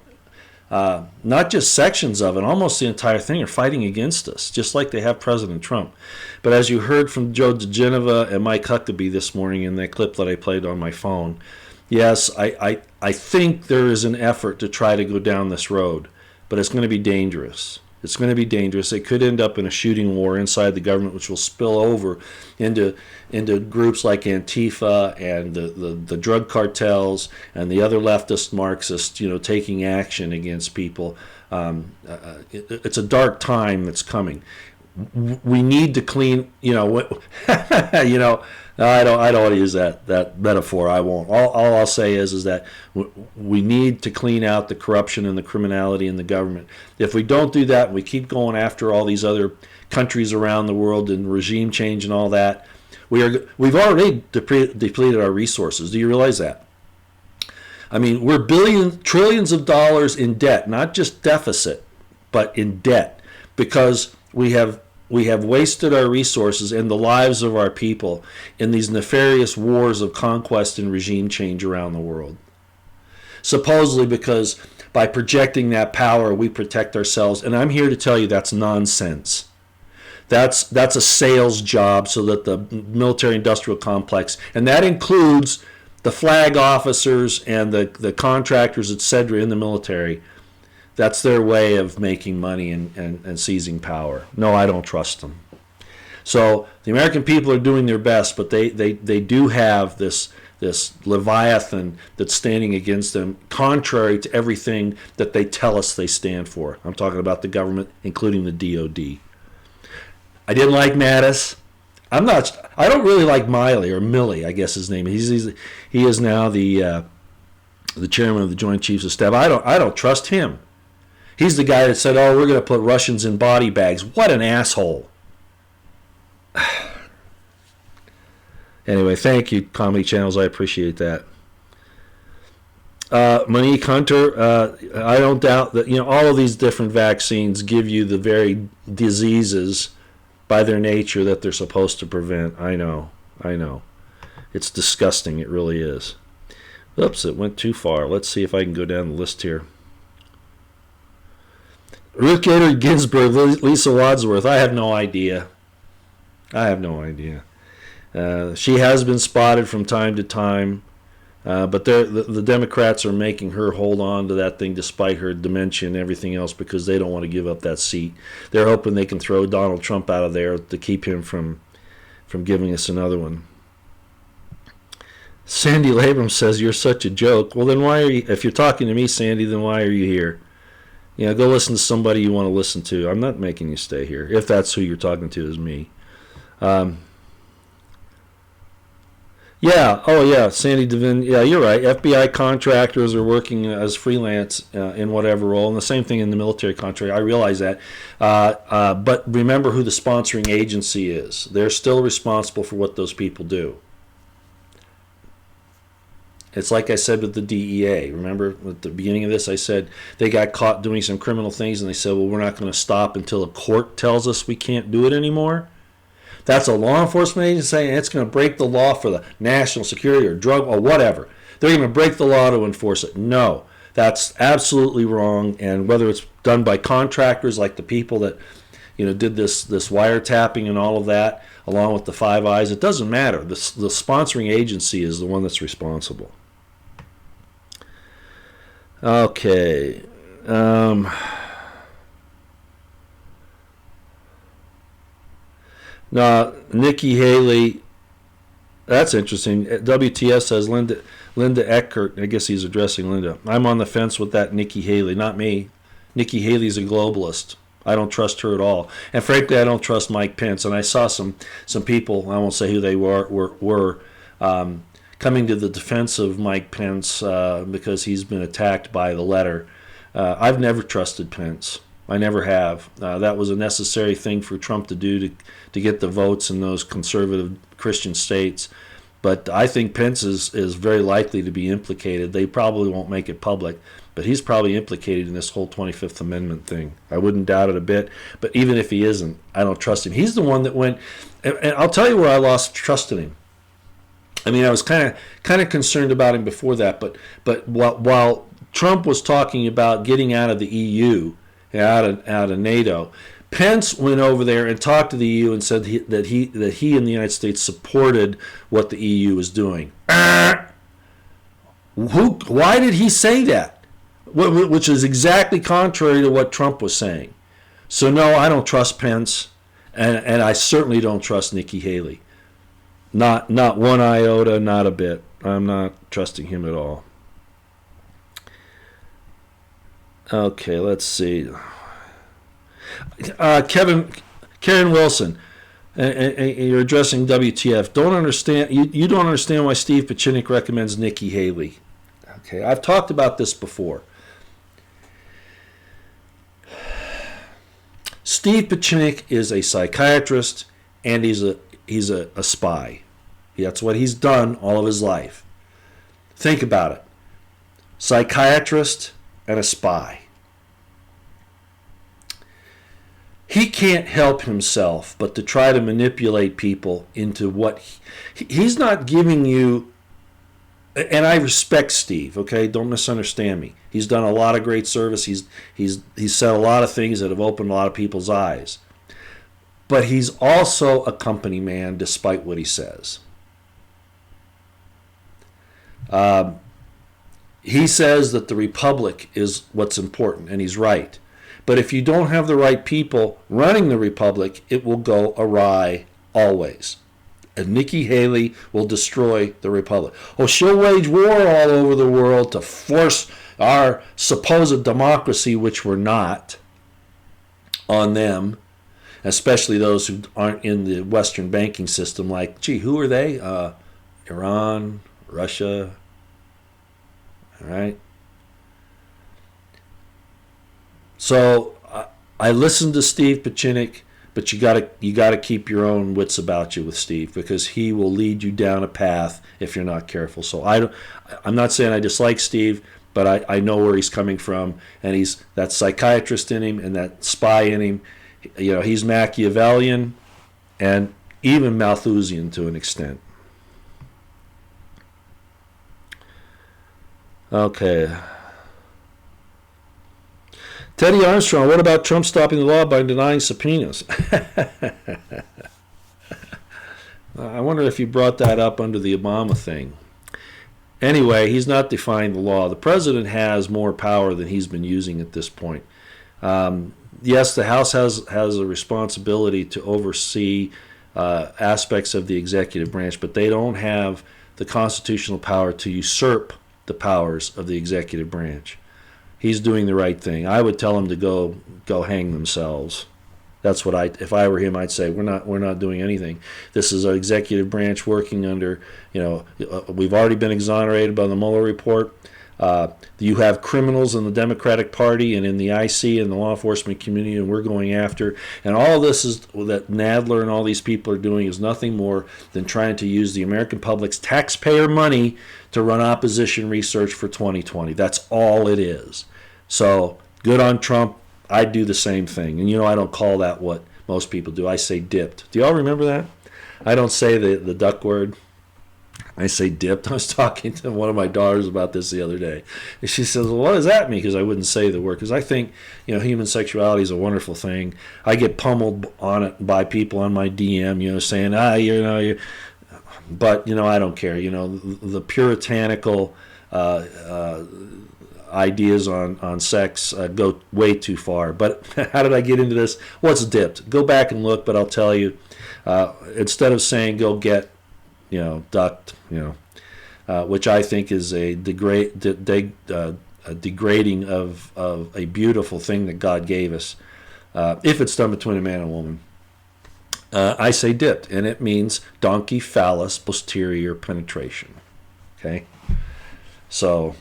not just sections of it, almost the entire thing, are fighting against us, just like they have President Trump. But as you heard from Joe DeGeneva and Mike Huckabee this morning in that clip that I played on my phone, yes, I think there is an effort to try to go down this road, but it's going to be dangerous. It's going to be dangerous. It could end up in a shooting war inside the government, which will spill over into groups like Antifa and the drug cartels and the other leftist Marxists, taking action against people. It's a dark time that's coming. We need to clean. I don't want to use that metaphor. I won't. All I'll say is that we need to clean out the corruption and the criminality in the government. If we don't do that, and we keep going after all these other countries around the world and regime change and all that, we've already depleted our resources. Do you realize that? I mean, we're trillions of dollars in debt, not just deficit, but in debt, because we have wasted our resources and the lives of our people in these nefarious wars of conquest and regime change around the world. Supposedly because by projecting that power, we protect ourselves. And I'm here to tell you that's nonsense. That's a sales job so that the military-industrial complex, and that includes the flag officers and the contractors, etc., in the military, that's their way of making money and seizing power. No, I don't trust them. So the American people are doing their best, but they do have this Leviathan that's standing against them, contrary to everything that they tell us they stand for. I'm talking about the government, including the DOD. I didn't like Mattis. I don't really like Miley, or Milley, I guess his name is. He is now the chairman of the Joint Chiefs of Staff. I don't trust him. He's the guy that said, "Oh, we're going to put Russians in body bags." What an asshole. Anyway, thank you, Comedy Channels. I appreciate that. Monique Hunter, I don't doubt that, all of these different vaccines give you the very diseases by their nature that they're supposed to prevent. I know. It's disgusting. It really is. Oops, it went too far. Let's see if I can go down the list here. Ruth Gator Ginsburg, Lisa Wadsworth. I have no idea. She has been spotted from time to time, but the Democrats are making her hold on to that thing despite her dementia and everything else because they don't want to give up that seat. They're hoping they can throw Donald Trump out of there to keep him from giving us another one. Sandy Labram says, you're such a joke. Well, then why are you, if you're talking to me, Sandy, then why are you here? Go listen to somebody you want to listen to. I'm not making you stay here, if that's who you're talking to is me. Sandy Devin. Yeah, you're right. FBI contractors are working as freelance in whatever role, and the same thing in the military contract. I realize that. But remember who the sponsoring agency is. They're still responsible for what those people do. It's like I said with the DEA. Remember at the beginning of this, I said they got caught doing some criminal things, and they said, well, we're not going to stop until a court tells us we can't do it anymore. That's a law enforcement agency, and it's going to break the law for the national security or drug or whatever. They're going to break the law to enforce it. No, that's absolutely wrong. And whether it's done by contractors like the people that did this wiretapping and all of that, along with the Five Eyes, it doesn't matter. The sponsoring agency is the one that's responsible. Okay. Now, Nikki Haley, that's interesting. WTF says Linda Eckert, I guess he's addressing Linda. I'm on the fence with that Nikki Haley, not me. Nikki Haley's a globalist. I don't trust her at all. And frankly, I don't trust Mike Pence. And I saw some people, I won't say who they were coming to the defense of Mike Pence because he's been attacked by the letter. I've never trusted Pence. I never have. That was a necessary thing for Trump to do to get the votes in those conservative Christian states. But I think Pence is very likely to be implicated. They probably won't make it public, but he's probably implicated in this whole 25th Amendment thing. I wouldn't doubt it a bit. But even if he isn't, I don't trust him. He's the one that went, and I'll tell you where I lost trust in him. I mean, I was kind of concerned about him before that, but while Trump was talking about getting out of the EU, out of NATO, Pence went over there and talked to the EU and said that he and the United States supported what the EU was doing. Why did he say that? Which is exactly contrary to what Trump was saying. So no, I don't trust Pence, and I certainly don't trust Nikki Haley. Not one iota, not a bit. I'm not trusting him at all. Okay, let's see. Karen Wilson, and you're addressing WTF. Don't understand. You don't understand why Steve Pachinik recommends Nikki Haley. Okay, I've talked about this before. Steve Pachinik is a psychiatrist, and he's a spy. That's what he's done all of his life. Think about it. Psychiatrist and a spy. He can't help himself but to try to manipulate people into what he's not giving you. And I respect Steve, okay? Don't misunderstand me. He's done a lot of great service. He's said a lot of things that have opened a lot of people's eyes. But he's also a company man despite what he says. He says that the republic is what's important, and he's right. But if you don't have the right people running the republic, it will go awry always. And Nikki Haley will destroy the republic. Oh, she'll wage war all over the world to force our supposed democracy, which we're not, on them, especially those who aren't in the Western banking system. Like, gee, who are they? Iran, Russia, all right? So I listened to Steve Pachinik, But you gotta keep your own wits about you with Steve, because he will lead you down a path if you're not careful. So I'm not saying I dislike Steve, but I know where he's coming from, and he's that psychiatrist in him and that spy in him. He's Machiavellian and even Malthusian to an extent. Okay. Teddy Armstrong, what about Trump stopping the law by denying subpoenas? I wonder if you brought that up under the Obama thing. Anyway, he's not defying the law. The president has more power than he's been using at this point. Yes, the House has a responsibility to oversee aspects of the executive branch, but they don't have the constitutional power to usurp the powers of the executive branch. He's doing the right thing. I would tell him to go hang themselves. That's what if I were him, I'd say we're not doing anything. This is our executive branch working under, we've already been exonerated by the Mueller report. You have criminals in the Democratic Party and in the IC and the law enforcement community, and we're going after. And all this is that Nadler and all these people are doing is nothing more than trying to use the American public's taxpayer money to run opposition research for 2020. That's all it is. So good on Trump. I do the same thing. And I don't call that what most people do. I say dipped. Do y'all remember that? I don't say the duck word. I say dipped. I was talking to one of my daughters about this the other day. And she says, well, what does that mean? Because I wouldn't say the word. Because I think, human sexuality is a wonderful thing. I get pummeled on it by people on my DM, saying, you're... But, I don't care. The puritanical ideas on sex go way too far. But how did I get into this? What's dipped? Go back and look, but I'll tell you, instead of saying go get, ducked, which I think is a degrading of a beautiful thing that God gave us, if it's done between a man and a woman. I say dipped, and it means donkey phallus posterior penetration. Okay? So,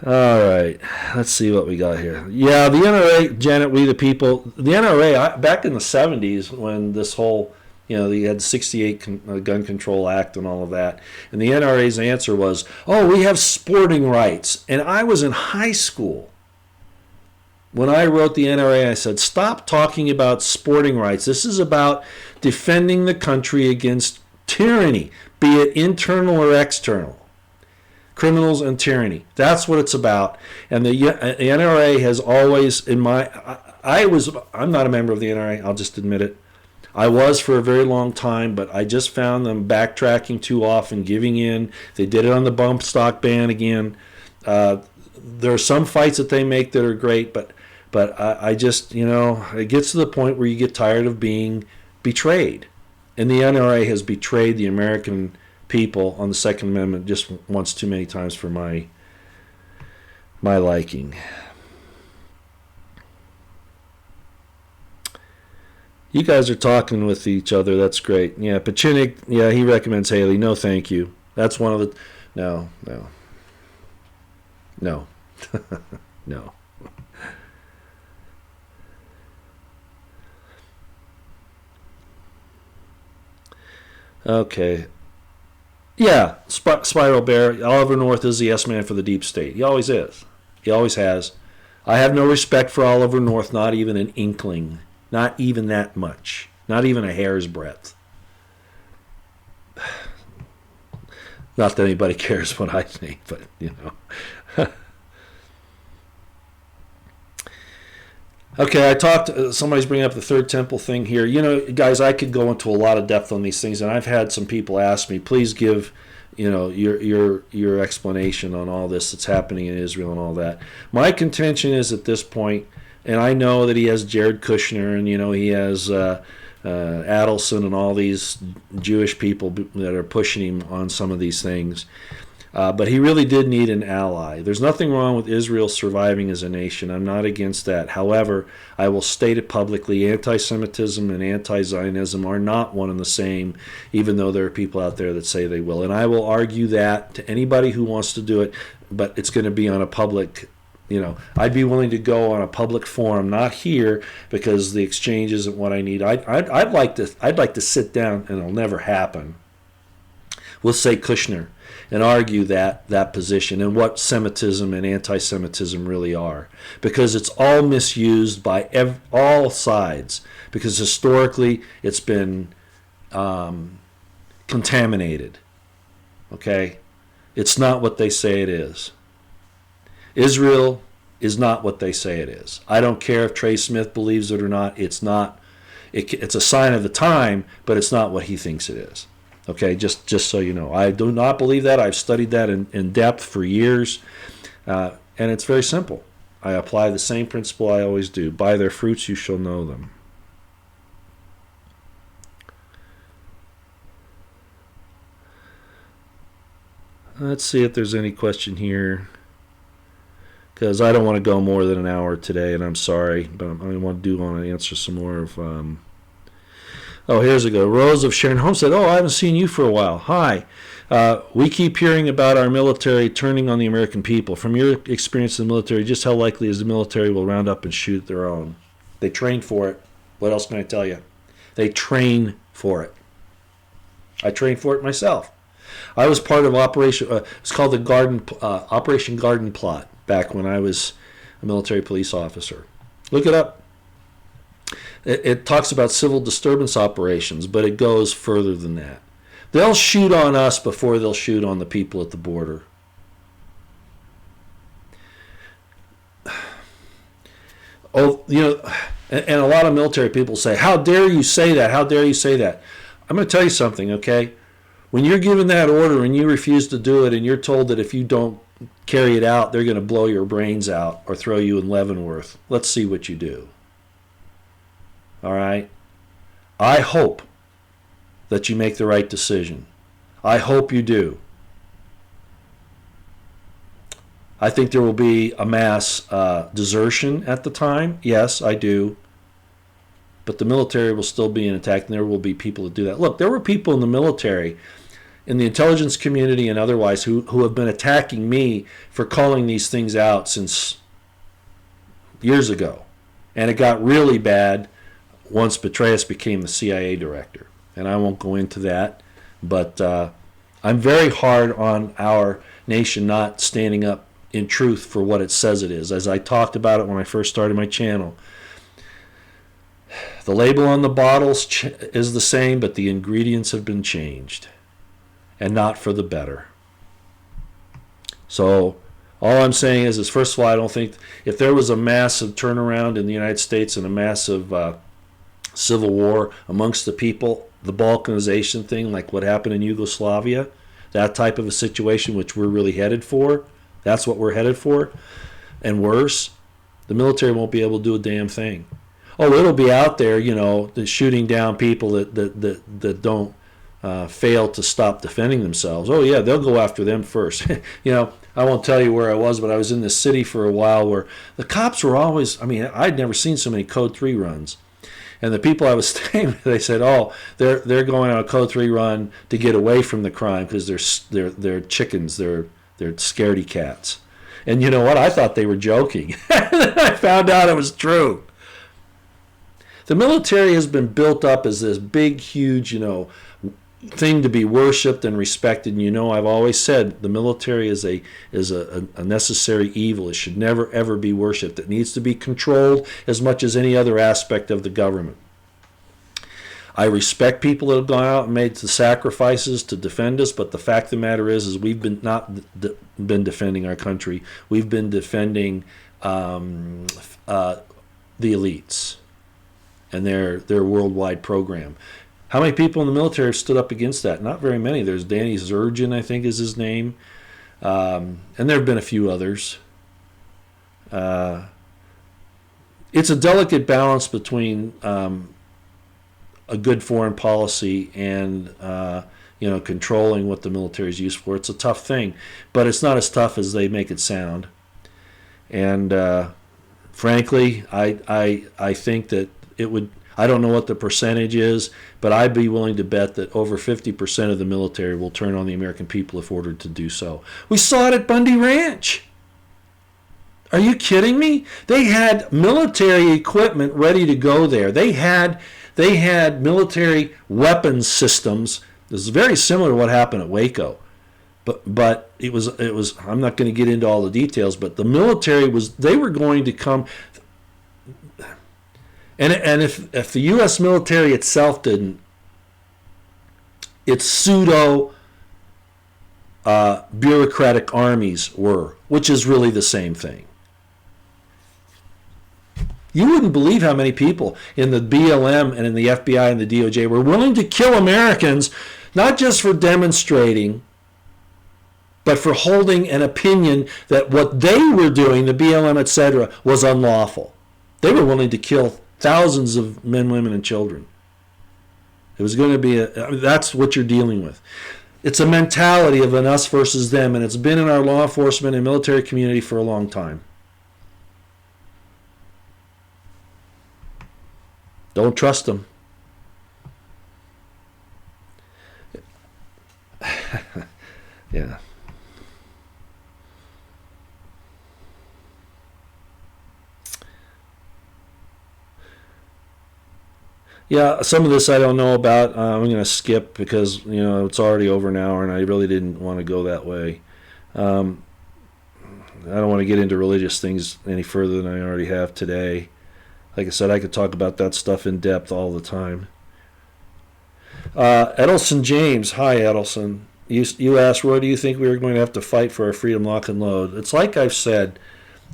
all right, let's see what we got here. Yeah, the NRA, Janet, we the people, the NRA, back in the 70s when this whole, they had the 68 Gun Control Act and all of that, and the NRA's answer was, oh, we have sporting rights. And I was in high school. When I wrote the NRA, I said, stop talking about sporting rights. This is about defending the country against tyranny, be it internal or external. Criminals and tyranny. That's what it's about. And the NRA has always, I'm not a member of the NRA, I'll just admit it. I was for a very long time, but I just found them backtracking too often, giving in. They did it on the bump stock ban again. There are some fights that they make that are great, but I just, it gets to the point where you get tired of being betrayed. And the NRA has betrayed the American people on the Second Amendment just once too many times for my liking. You guys are talking with each other. That's great. Yeah, Pachinik, yeah, he recommends Haley. No, thank you. That's one of the... No. No. Okay. Yeah, Spiral Bear. Oliver North is the yes man for the deep state. He always is. He always has. I have no respect for Oliver North, not even an inkling. Not even that much. Not even a hair's breadth. Not that anybody cares what I think, but, Okay, I talked, somebody's bringing up the Third Temple thing here. Guys, I could go into a lot of depth on these things, and I've had some people ask me, please give, your explanation on all this that's happening in Israel and all that. My contention is at this point, and I know that he has Jared Kushner, and, he has Adelson and all these Jewish people that are pushing him on some of these things. But he really did need an ally. There's nothing wrong with Israel surviving as a nation. I'm not against that. However, I will state it publicly, anti-Semitism and anti-Zionism are not one and the same, even though there are people out there that say they will. And I will argue that to anybody who wants to do it, but it's going to be on a public I'd be willing to go on a public forum, not here because the exchange isn't what I need. I'd like to sit down, and it'll never happen. We'll say Kushner, and argue that position and what Semitism and anti-Semitism really are, because it's all misused by all sides, because historically it's been contaminated. Okay? It's not what they say it is. Israel is not what they say it is. I don't care if Trey Smith believes it or not. It's not. It's a sign of the time, but it's not what he thinks it is. Okay, just so you know. I do not believe that. I've studied that in depth for years, and it's very simple. I apply the same principle I always do. By their fruits you shall know them. Let's see if there's any question here, because I don't want to go more than an hour today, and I'm sorry, but I want to answer some more of... Oh, here's a go. Rose of Sharon Holmes said, I haven't seen you for a while. Hi. We keep hearing about our military turning on the American people. From your experience in the military, just how likely is the military will round up and shoot their own? They train for it. What else can I tell you? They train for it. I trained for it myself. I was part of Operation, it's called the Operation Garden Plot, back when I was a military police officer. Look it up. It talks about civil disturbance operations, but it goes further than that. They'll shoot on us before they'll shoot on the people at the border. And a lot of military people say, how dare you say that? How dare you say that? I'm going to tell you something, okay? When you're given that order and you refuse to do it, and you're told that if you don't carry it out, they're going to blow your brains out or throw you in Leavenworth, let's see what you do. All right? I hope that you make the right decision. I hope you do. I think there will be a mass desertion at the time. Yes, I do. But the military will still be in attack, and there will be people that do that. Look, there were people in the military, in the intelligence community and otherwise, who have been attacking me for calling these things out since years ago. And it got really bad once Petraeus became the CIA director. And I won't go into that, but I'm very hard on our nation not standing up in truth for what it says it is. As I talked about it when I first started my channel, the label on the bottles is the same, but the ingredients have been changed, and not for the better. So all I'm saying is first of all, I don't think if there was a massive turnaround in the United States and a massive civil war amongst the people, the balkanization thing, like what happened in Yugoslavia, that type of a situation which we're really headed for, that's what we're headed for, and worse, the military won't be able to do a damn thing. It'll be out there, shooting down people that don't fail to stop defending themselves. Oh yeah, they'll go after them first. I won't tell you where I was, but I was in this city for a while where the cops were always, I'd never seen so many Code 3 runs. And the people I was staying with, they said, they're going on a Code 3 run to get away from the crime because they're chickens, they're scaredy cats. And you know what? I thought they were joking. I found out it was true. The military has been built up as this big, huge, thing to be worshipped and respected. And I've always said the military is a necessary evil. It should never, ever be worshipped. It needs to be controlled as much as any other aspect of the government. I respect people that have gone out and made the sacrifices to defend us, but the fact of the matter is we've been not been defending our country. We've been defending the elites and their worldwide program. How many people in the military have stood up against that? Not very many. There's Danny Zurgin, I think is his name. And there have been a few others. It's a delicate balance between a good foreign policy and controlling what the military is used for. It's a tough thing, but it's not as tough as they make it sound. And frankly, I think that it would. I don't know what the percentage is, but I'd be willing to bet that over 50% of the military will turn on the American people if ordered to do so. We saw it at Bundy Ranch. Are you kidding me? They had military equipment ready to go there. They had military weapons systems. This is very similar to what happened at Waco. But it was I'm not going to get into all the details, but the military they were going to come, and if the US military itself didn't, its pseudo bureaucratic armies were, which is really the same thing. You wouldn't believe how many people in the BLM and in the FBI and the DOJ were willing to kill Americans, not just for demonstrating, but for holding an opinion that what they were doing, the BLM, etc., was unlawful. They were willing to kill thousands of men, women, and children. It was going to be that's what you're dealing with. It's a mentality of an us versus them, and it's been in our law enforcement and military community for a long time. Don't trust them. Yeah. Yeah, some of this I don't know about. I'm going to skip because it's already over an hour, and I really didn't want to go that way. I don't want to get into religious things any further than I already have today. Like I said, I could talk about that stuff in depth all the time. Edelson James, hi Edelson. You asked, Roy, do you think we are going to have to fight for our freedom lock and load? It's like I've said.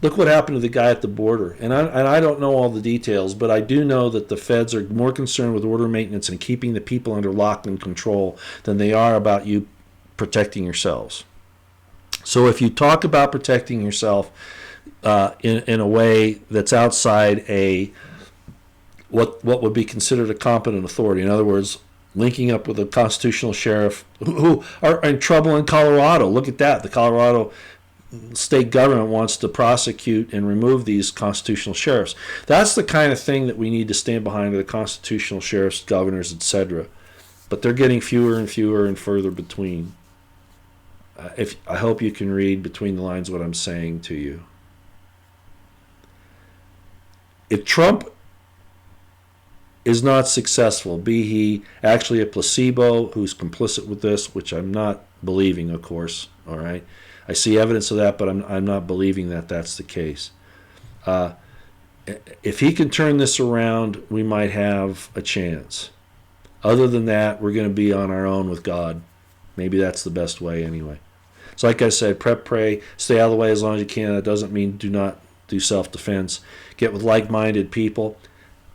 Look what happened to the guy at the border. And I don't know all the details, but I do know that the feds are more concerned with order maintenance and keeping the people under lock and control than they are about you protecting yourselves. So if you talk about protecting yourself in a way that's outside what would be considered a competent authority, in other words, linking up with a constitutional sheriff who are in trouble in Colorado. Look at that. The Colorado state government wants to prosecute and remove these constitutional sheriffs. That's the kind of thing that we need to stand behind, the constitutional sheriffs, governors, etc. But they're getting fewer and fewer and further between. I hope you can read between the lines what I'm saying to you. If Trump is not successful, be he actually a placebo who's complicit with this, which I'm not believing, of course, all right? I see evidence of that, but I'm not believing that that's the case. If he can turn this around, we might have a chance. Other than that, we're going to be on our own with God. Maybe that's the best way anyway. So like I said, prep, pray, stay out of the way as long as you can. That doesn't mean do not do self-defense. Get with like-minded people.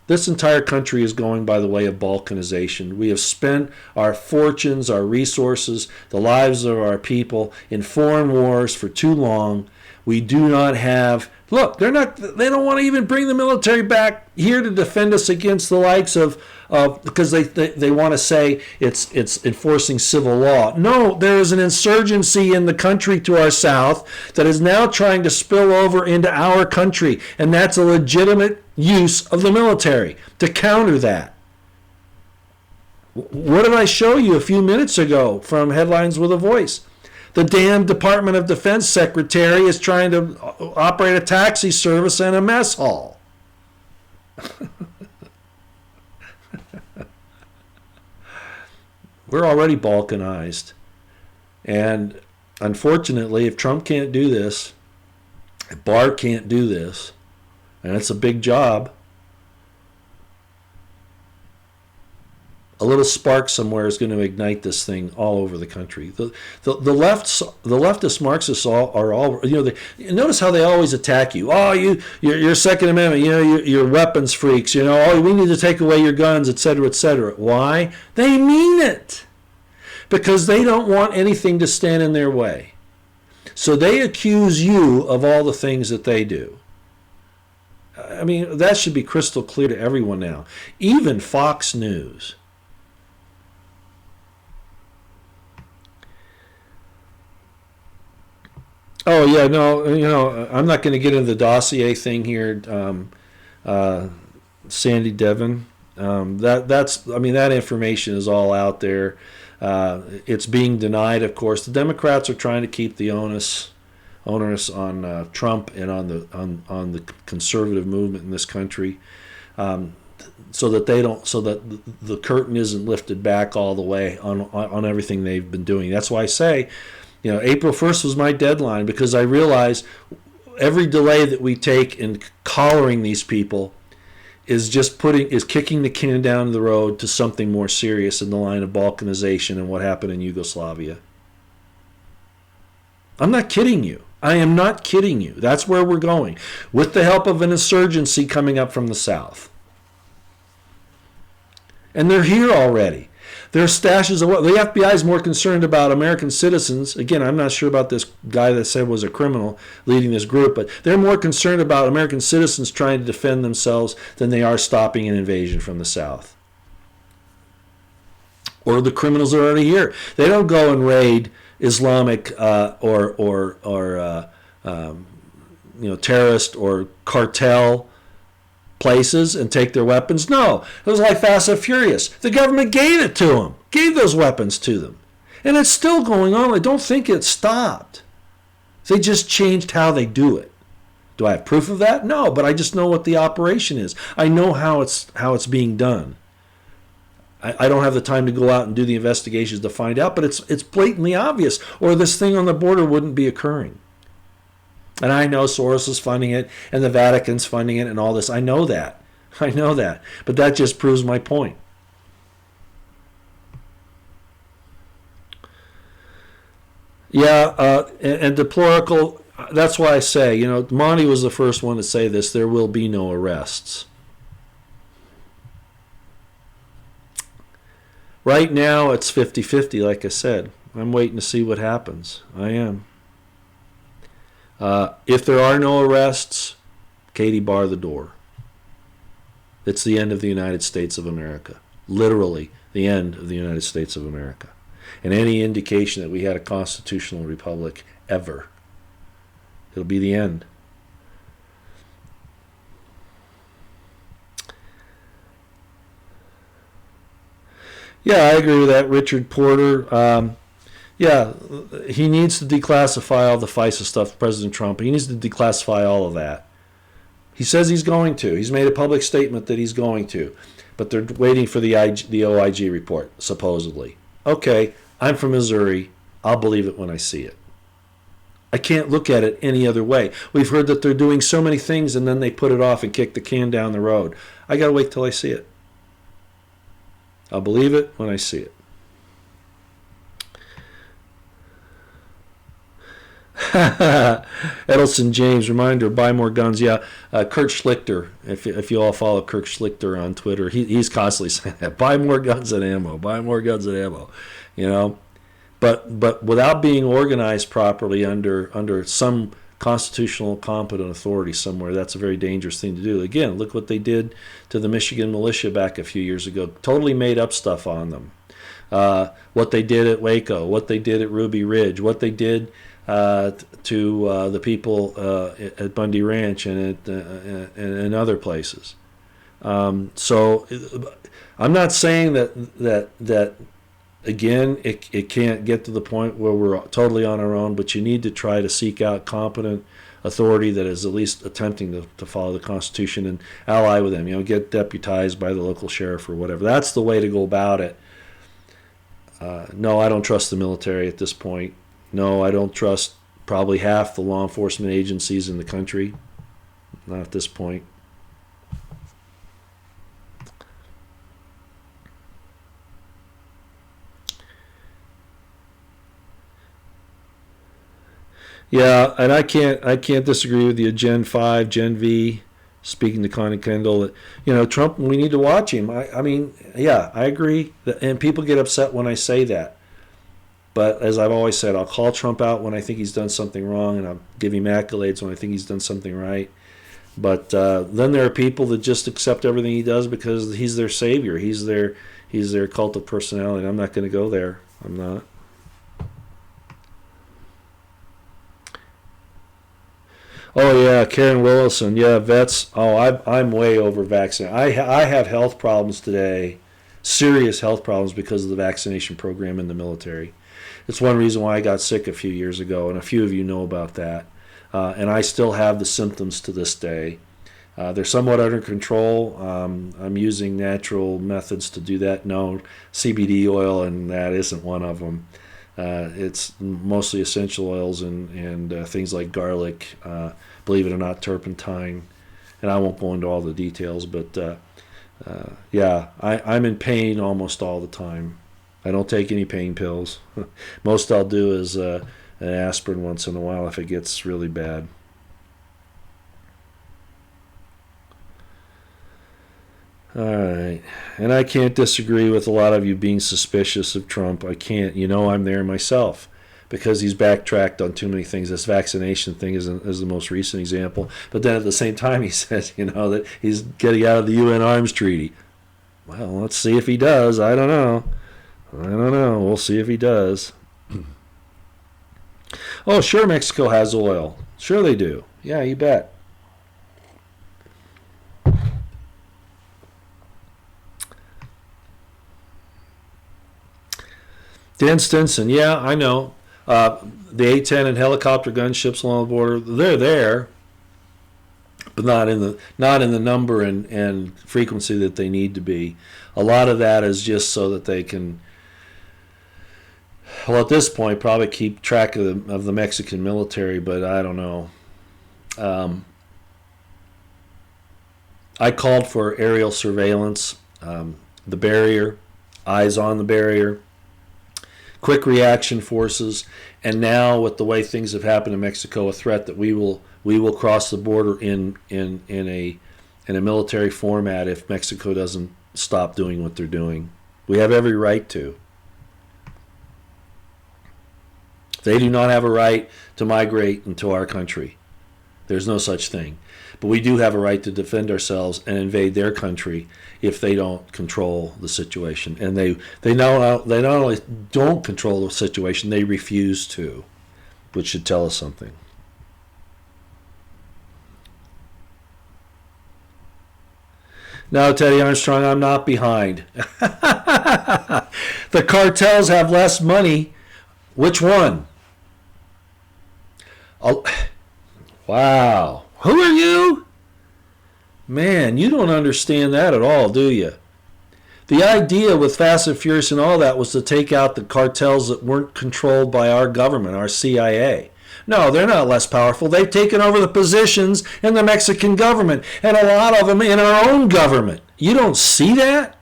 This entire country is going by the way of balkanization. We have spent our fortunes, our resources, the lives of our people in foreign wars for too long. We do not have... Look, they don't want to even bring the military back here to defend us against the likes of because they want to say it's enforcing civil law. No, there is an insurgency in the country to our south that is now trying to spill over into our country, and that's a legitimate use of the military to counter that. What did I show you a few minutes ago from Headlines with a Voice? The damn Department of Defense Secretary is trying to operate a taxi service and a mess hall. We're already balkanized. And unfortunately, if Trump can't do this, if Barr can't do this, and it's a big job, a little spark somewhere is going to ignite this thing all over the country. The leftist Marxists are all notice how they always attack you. Oh, your Second Amendment, you're weapons freaks. Oh, we need to take away your guns, etc., etc. Why? They mean it, because they don't want anything to stand in their way. So they accuse you of all the things that they do. I mean, that should be crystal clear to everyone now, even Fox News. Oh yeah, no, I'm not going to get into the dossier thing here. Sandy Devon, that information is all out there. It's being denied, of course. The Democrats are trying to keep the onus onerous on Trump and on the conservative movement in this country, so that the curtain isn't lifted back all the way on everything they've been doing. That's why I say, April 1st was my deadline, because I realize every delay that we take in collaring these people is kicking the can down the road to something more serious in the line of balkanization and what happened in Yugoslavia. I'm not kidding you. I am not kidding you. That's where we're going, with the help of an insurgency coming up from the south. And they're here already. Their stashes of what the FBI is more concerned about American citizens. Again, I'm not sure about this guy that said was a criminal leading this group, but they're more concerned about American citizens trying to defend themselves than they are stopping an invasion from the south. Or the criminals are already here. They don't go and raid Islamic terrorist or cartel places and take their weapons. No, it was like Fast and Furious. The government gave it to them, gave those weapons to them. And it's still going on. I don't think it stopped. They just changed how they do it. Do I have proof of that? No, but I just know what the operation is. I know how it's being done. I don't have the time to go out and do the investigations to find out, but it's blatantly obvious, or this thing on the border wouldn't be occurring. And I know Soros is funding it, and the Vatican's funding it, and all this. I know that. But that just proves my point. Yeah, and deplorable. That's why I say, Monty was the first one to say this. There will be no arrests. Right now, it's 50-50, like I said. I'm waiting to see what happens. I am. If there are no arrests, Katie, bar the door. It's the end of the United States of America. Literally, the end of the United States of America. And any indication that we had a constitutional republic ever, it'll be the end. Yeah, I agree with that, Richard Porter. Yeah, he needs to declassify all the FISA stuff, President Trump. He needs to declassify all of that. He says he's going to. He's made a public statement that he's going to. But they're waiting for the OIG report, supposedly. Okay, I'm from Missouri. I'll believe it when I see it. I can't look at it any other way. We've heard that they're doing so many things and then they put it off and kick the can down the road. I got to wait till I see it. I'll believe it when I see it. Edelson James, reminder, buy more guns. Yeah, Kurt Schlichter, if you all follow Kurt Schlichter on Twitter, he's constantly saying that. Buy more guns and ammo. Buy more guns and ammo. But without being organized properly under some constitutional competent authority somewhere, that's a very dangerous thing to do. Again, look what they did to the Michigan militia back a few years ago. Totally made up stuff on them. What they did at Waco, what they did at Ruby Ridge, what they did to the people at Bundy Ranch and other places. So I'm not saying that again, it can't get to the point where we're totally on our own, but you need to try to seek out competent authority that is at least attempting to follow the Constitution and ally with them. Get deputized by the local sheriff or whatever. That's the way to go about it. No, I don't trust the military at this point. No, I don't trust probably half the law enforcement agencies in the country. Not at this point. Yeah, and I can't disagree with you, Gen 5, Gen V, speaking to Connie Kendall, that, Trump, we need to watch him. I mean, yeah, I agree. And people get upset when I say that. But as I've always said, I'll call Trump out when I think he's done something wrong, and I'll give him accolades when I think he's done something right. But then there are people that just accept everything he does because he's their savior. He's their cult of personality. I'm not going to go there. I'm not. Oh yeah, Karen Willison. Yeah, vets. Oh, I'm way over vaccinated. I have health problems today, serious health problems because of the vaccination program in the military. It's one reason why I got sick a few years ago, and a few of you know about that. and I still have the symptoms to this day. They're somewhat under control. I'm using natural methods to do that. No, CBD oil, and that isn't one of them. It's mostly essential oils and things like garlic, believe it or not, turpentine. And I won't go into all the details, but yeah, I'm in pain almost all the time. I don't take any pain pills. Most I'll do is an aspirin once in a while if it gets really bad. All right. And I can't disagree with a lot of you being suspicious of Trump. I can't. You know, I'm there myself because he's backtracked on too many things. This vaccination thing is the most recent example. But then at the same time, he says, that he's getting out of the UN Arms Treaty. Well, let's see if he does. I don't know. We'll see if he does. Oh, sure, Mexico has oil. Sure they do. Yeah, you bet. Dan Stinson, yeah, I know. The A-10 and helicopter gunships along the border, they're there, but not in the number and frequency that they need to be. A lot of that is just so that they can, well, at this point, probably keep track of the Mexican military, but I don't know. I called for aerial surveillance, the barrier, eyes on the barrier, quick reaction forces, and now with the way things have happened in Mexico, a threat that we will cross the border in a military format if Mexico doesn't stop doing what they're doing. We have every right to. They do not have a right to migrate into our country. There's no such thing. But we do have a right to defend ourselves and invade their country if they don't control the situation. And they not only don't control the situation, they refuse to, which should tell us something. No, Teddy Armstrong, I'm not behind. The cartels have less money. Which one? Oh, wow. Who are you? Man, you don't understand that at all, do you? The idea with Fast and Furious and all that was to take out the cartels that weren't controlled by our government, our CIA. No, they're not less powerful. They've taken over the positions in the Mexican government and a lot of them in our own government. You don't see that?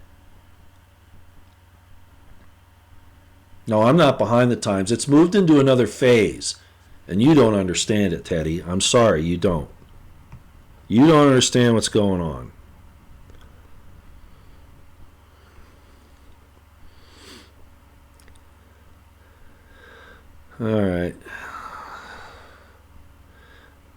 No, I'm not behind the times. It's moved into another phase. And you don't understand it, Teddy. I'm sorry, you don't. You don't understand what's going on. All right.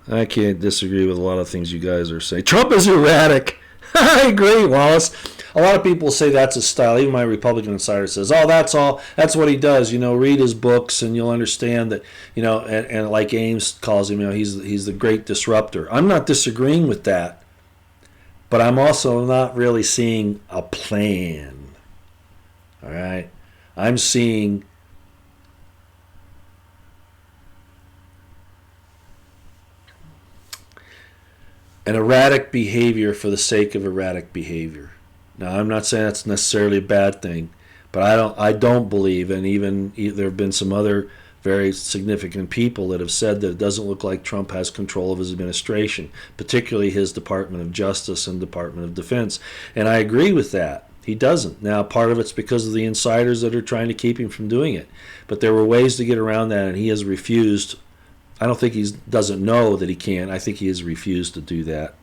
I can't disagree with a lot of things you guys are saying. Trump is erratic. I agree, Wallace. A lot of people say that's his style. Even my Republican insider says, "Oh, that's what he does." Read his books, and you'll understand that. And like Ames calls him, he's the great disruptor. I'm not disagreeing with that, but I'm also not really seeing a plan. All right, I'm seeing an erratic behavior for the sake of erratic behavior. Now, I'm not saying that's necessarily a bad thing, but I don't believe, and even there have been some other very significant people that have said that it doesn't look like Trump has control of his administration, particularly his Department of Justice and Department of Defense. And I agree with that. He doesn't. Now, part of it's because of the insiders that are trying to keep him from doing it. But there were ways to get around that, and he has refused. I don't think he doesn't know that he can't. I think he has refused to do that.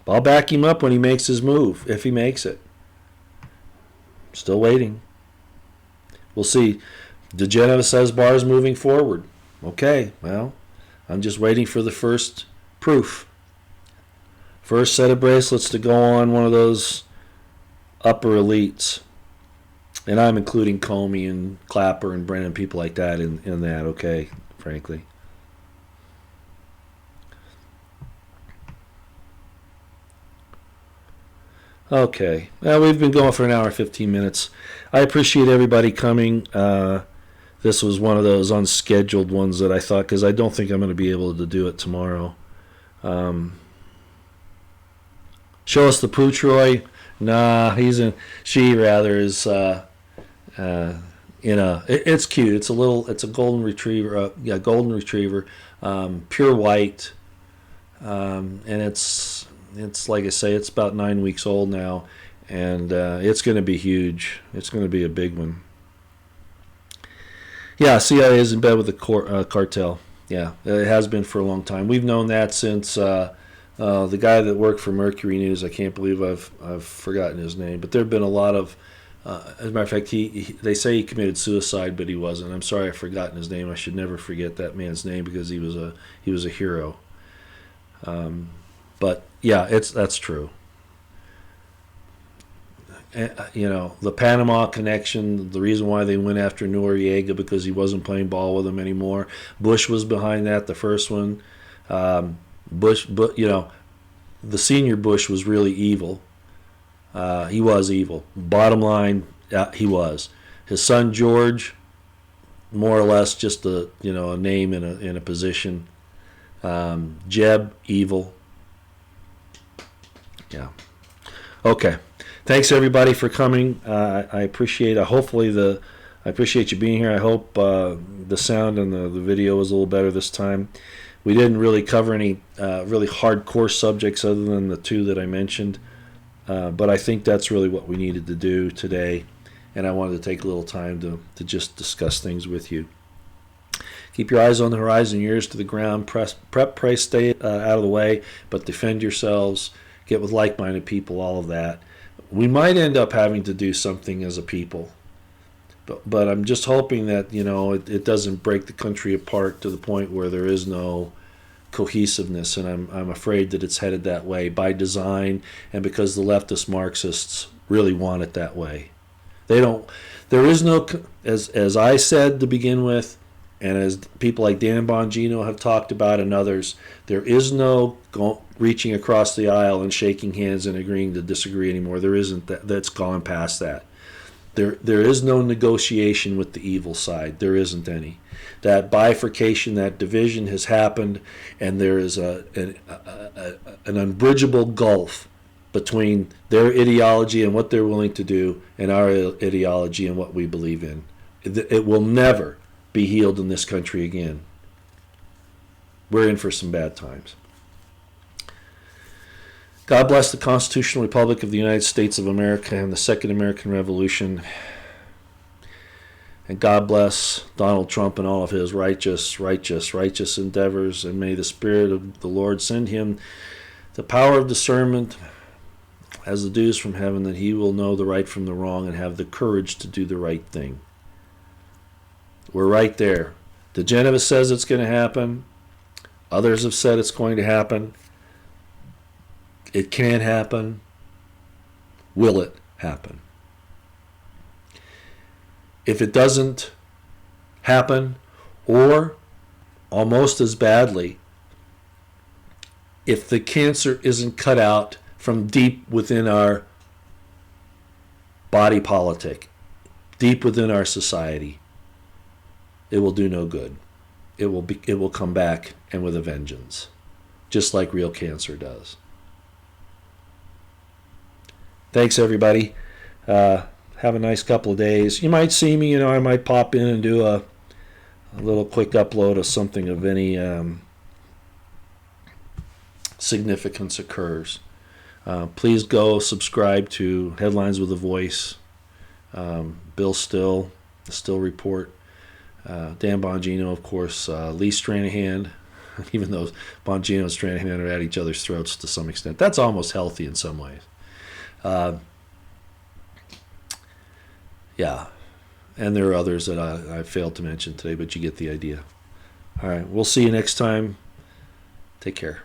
I'll back him up when he makes his move, if he makes it. Still waiting. We'll see. DeGeneva says Barr's moving forward. Okay, well, I'm just waiting for the first proof. First set of bracelets to go on one of those upper elites. And I'm including Comey and Clapper and Brennan, people like that in that, okay, frankly. Okay. Well, we've been going for an hour and 15 minutes. I appreciate everybody coming. this was one of those unscheduled ones that I thought, because I don't think I'm going to be able to do it tomorrow. Show us the pooch, Roy. Nah, she rather is, it's cute. It's a golden retriever. Golden retriever, pure white. And it's like I say, it's about 9 weeks old now, and it's going to be huge. It's going to be a big one. Yeah, CIA is in bed with the cartel. Yeah, it has been for a long time. We've known that since the guy that worked for Mercury News. I can't believe I've forgotten his name, but there have been a lot of. As a matter of fact, they say he committed suicide, but he wasn't. I'm sorry, I've forgotten his name. I should never forget that man's name because he was a hero. But yeah, that's true. The Panama connection, the reason why they went after Noriega because he wasn't playing ball with them anymore. Bush was behind that, the first one. Bush, but the senior Bush was really evil. He was evil. Bottom line, he was. His son George, more or less, just a name in a position. Jeb, evil. Yeah. Okay. Thanks everybody for coming. I appreciate. I appreciate you being here. I hope the sound and the video was a little better this time. We didn't really cover any really hardcore subjects other than the two that I mentioned, but I think that's really what we needed to do today, and I wanted to take a little time to just discuss things with you. Keep your eyes on the horizon, your ears to the ground. Pray, stay out of the way, but defend yourselves. Get with like-minded people. All of that. We might end up having to do something as a people, but I'm just hoping that it doesn't break the country apart to the point where there is no cohesiveness, and I'm afraid that it's headed that way by design and because the leftist Marxists really want it that way. They don't. There is no, as I said to begin with, and as people like Dan Bongino have talked about and others, there is no reaching across the aisle and shaking hands and agreeing to disagree anymore. There isn't that. That's gone past that. There is no negotiation with the evil side. There isn't any. That bifurcation, that division has happened, and there is an unbridgeable gulf between their ideology and what they're willing to do and our ideology and what we believe in. It will never be healed in this country again. We're in for some bad times. God bless the Constitutional Republic of the United States of America and the Second American Revolution. And God bless Donald Trump and all of his righteous endeavors. And may the Spirit of the Lord send him the power of discernment as the dews from heaven, that he will know the right from the wrong and have the courage to do the right thing. We're right there. DeGeneres says it's going to happen. Others have said it's going to happen. It can happen. Will it happen? If it doesn't happen, or almost as badly, if the cancer isn't cut out from deep within our body politic, deep within our society, it will do no good. It will come back, and with a vengeance, just like real cancer does. Thanks, everybody. Have a nice couple of days. You might see me, I might pop in and do a little quick upload of something of any significance occurs. Please go subscribe to Headlines with a Voice, Bill Still, the Still Report, Dan Bongino, of course, Lee Stranahan, even though Bongino and Stranahan are at each other's throats to some extent. That's almost healthy in some ways. Yeah, and there are others that I failed to mention today, but you get the idea. All right, we'll see you next time. Take care.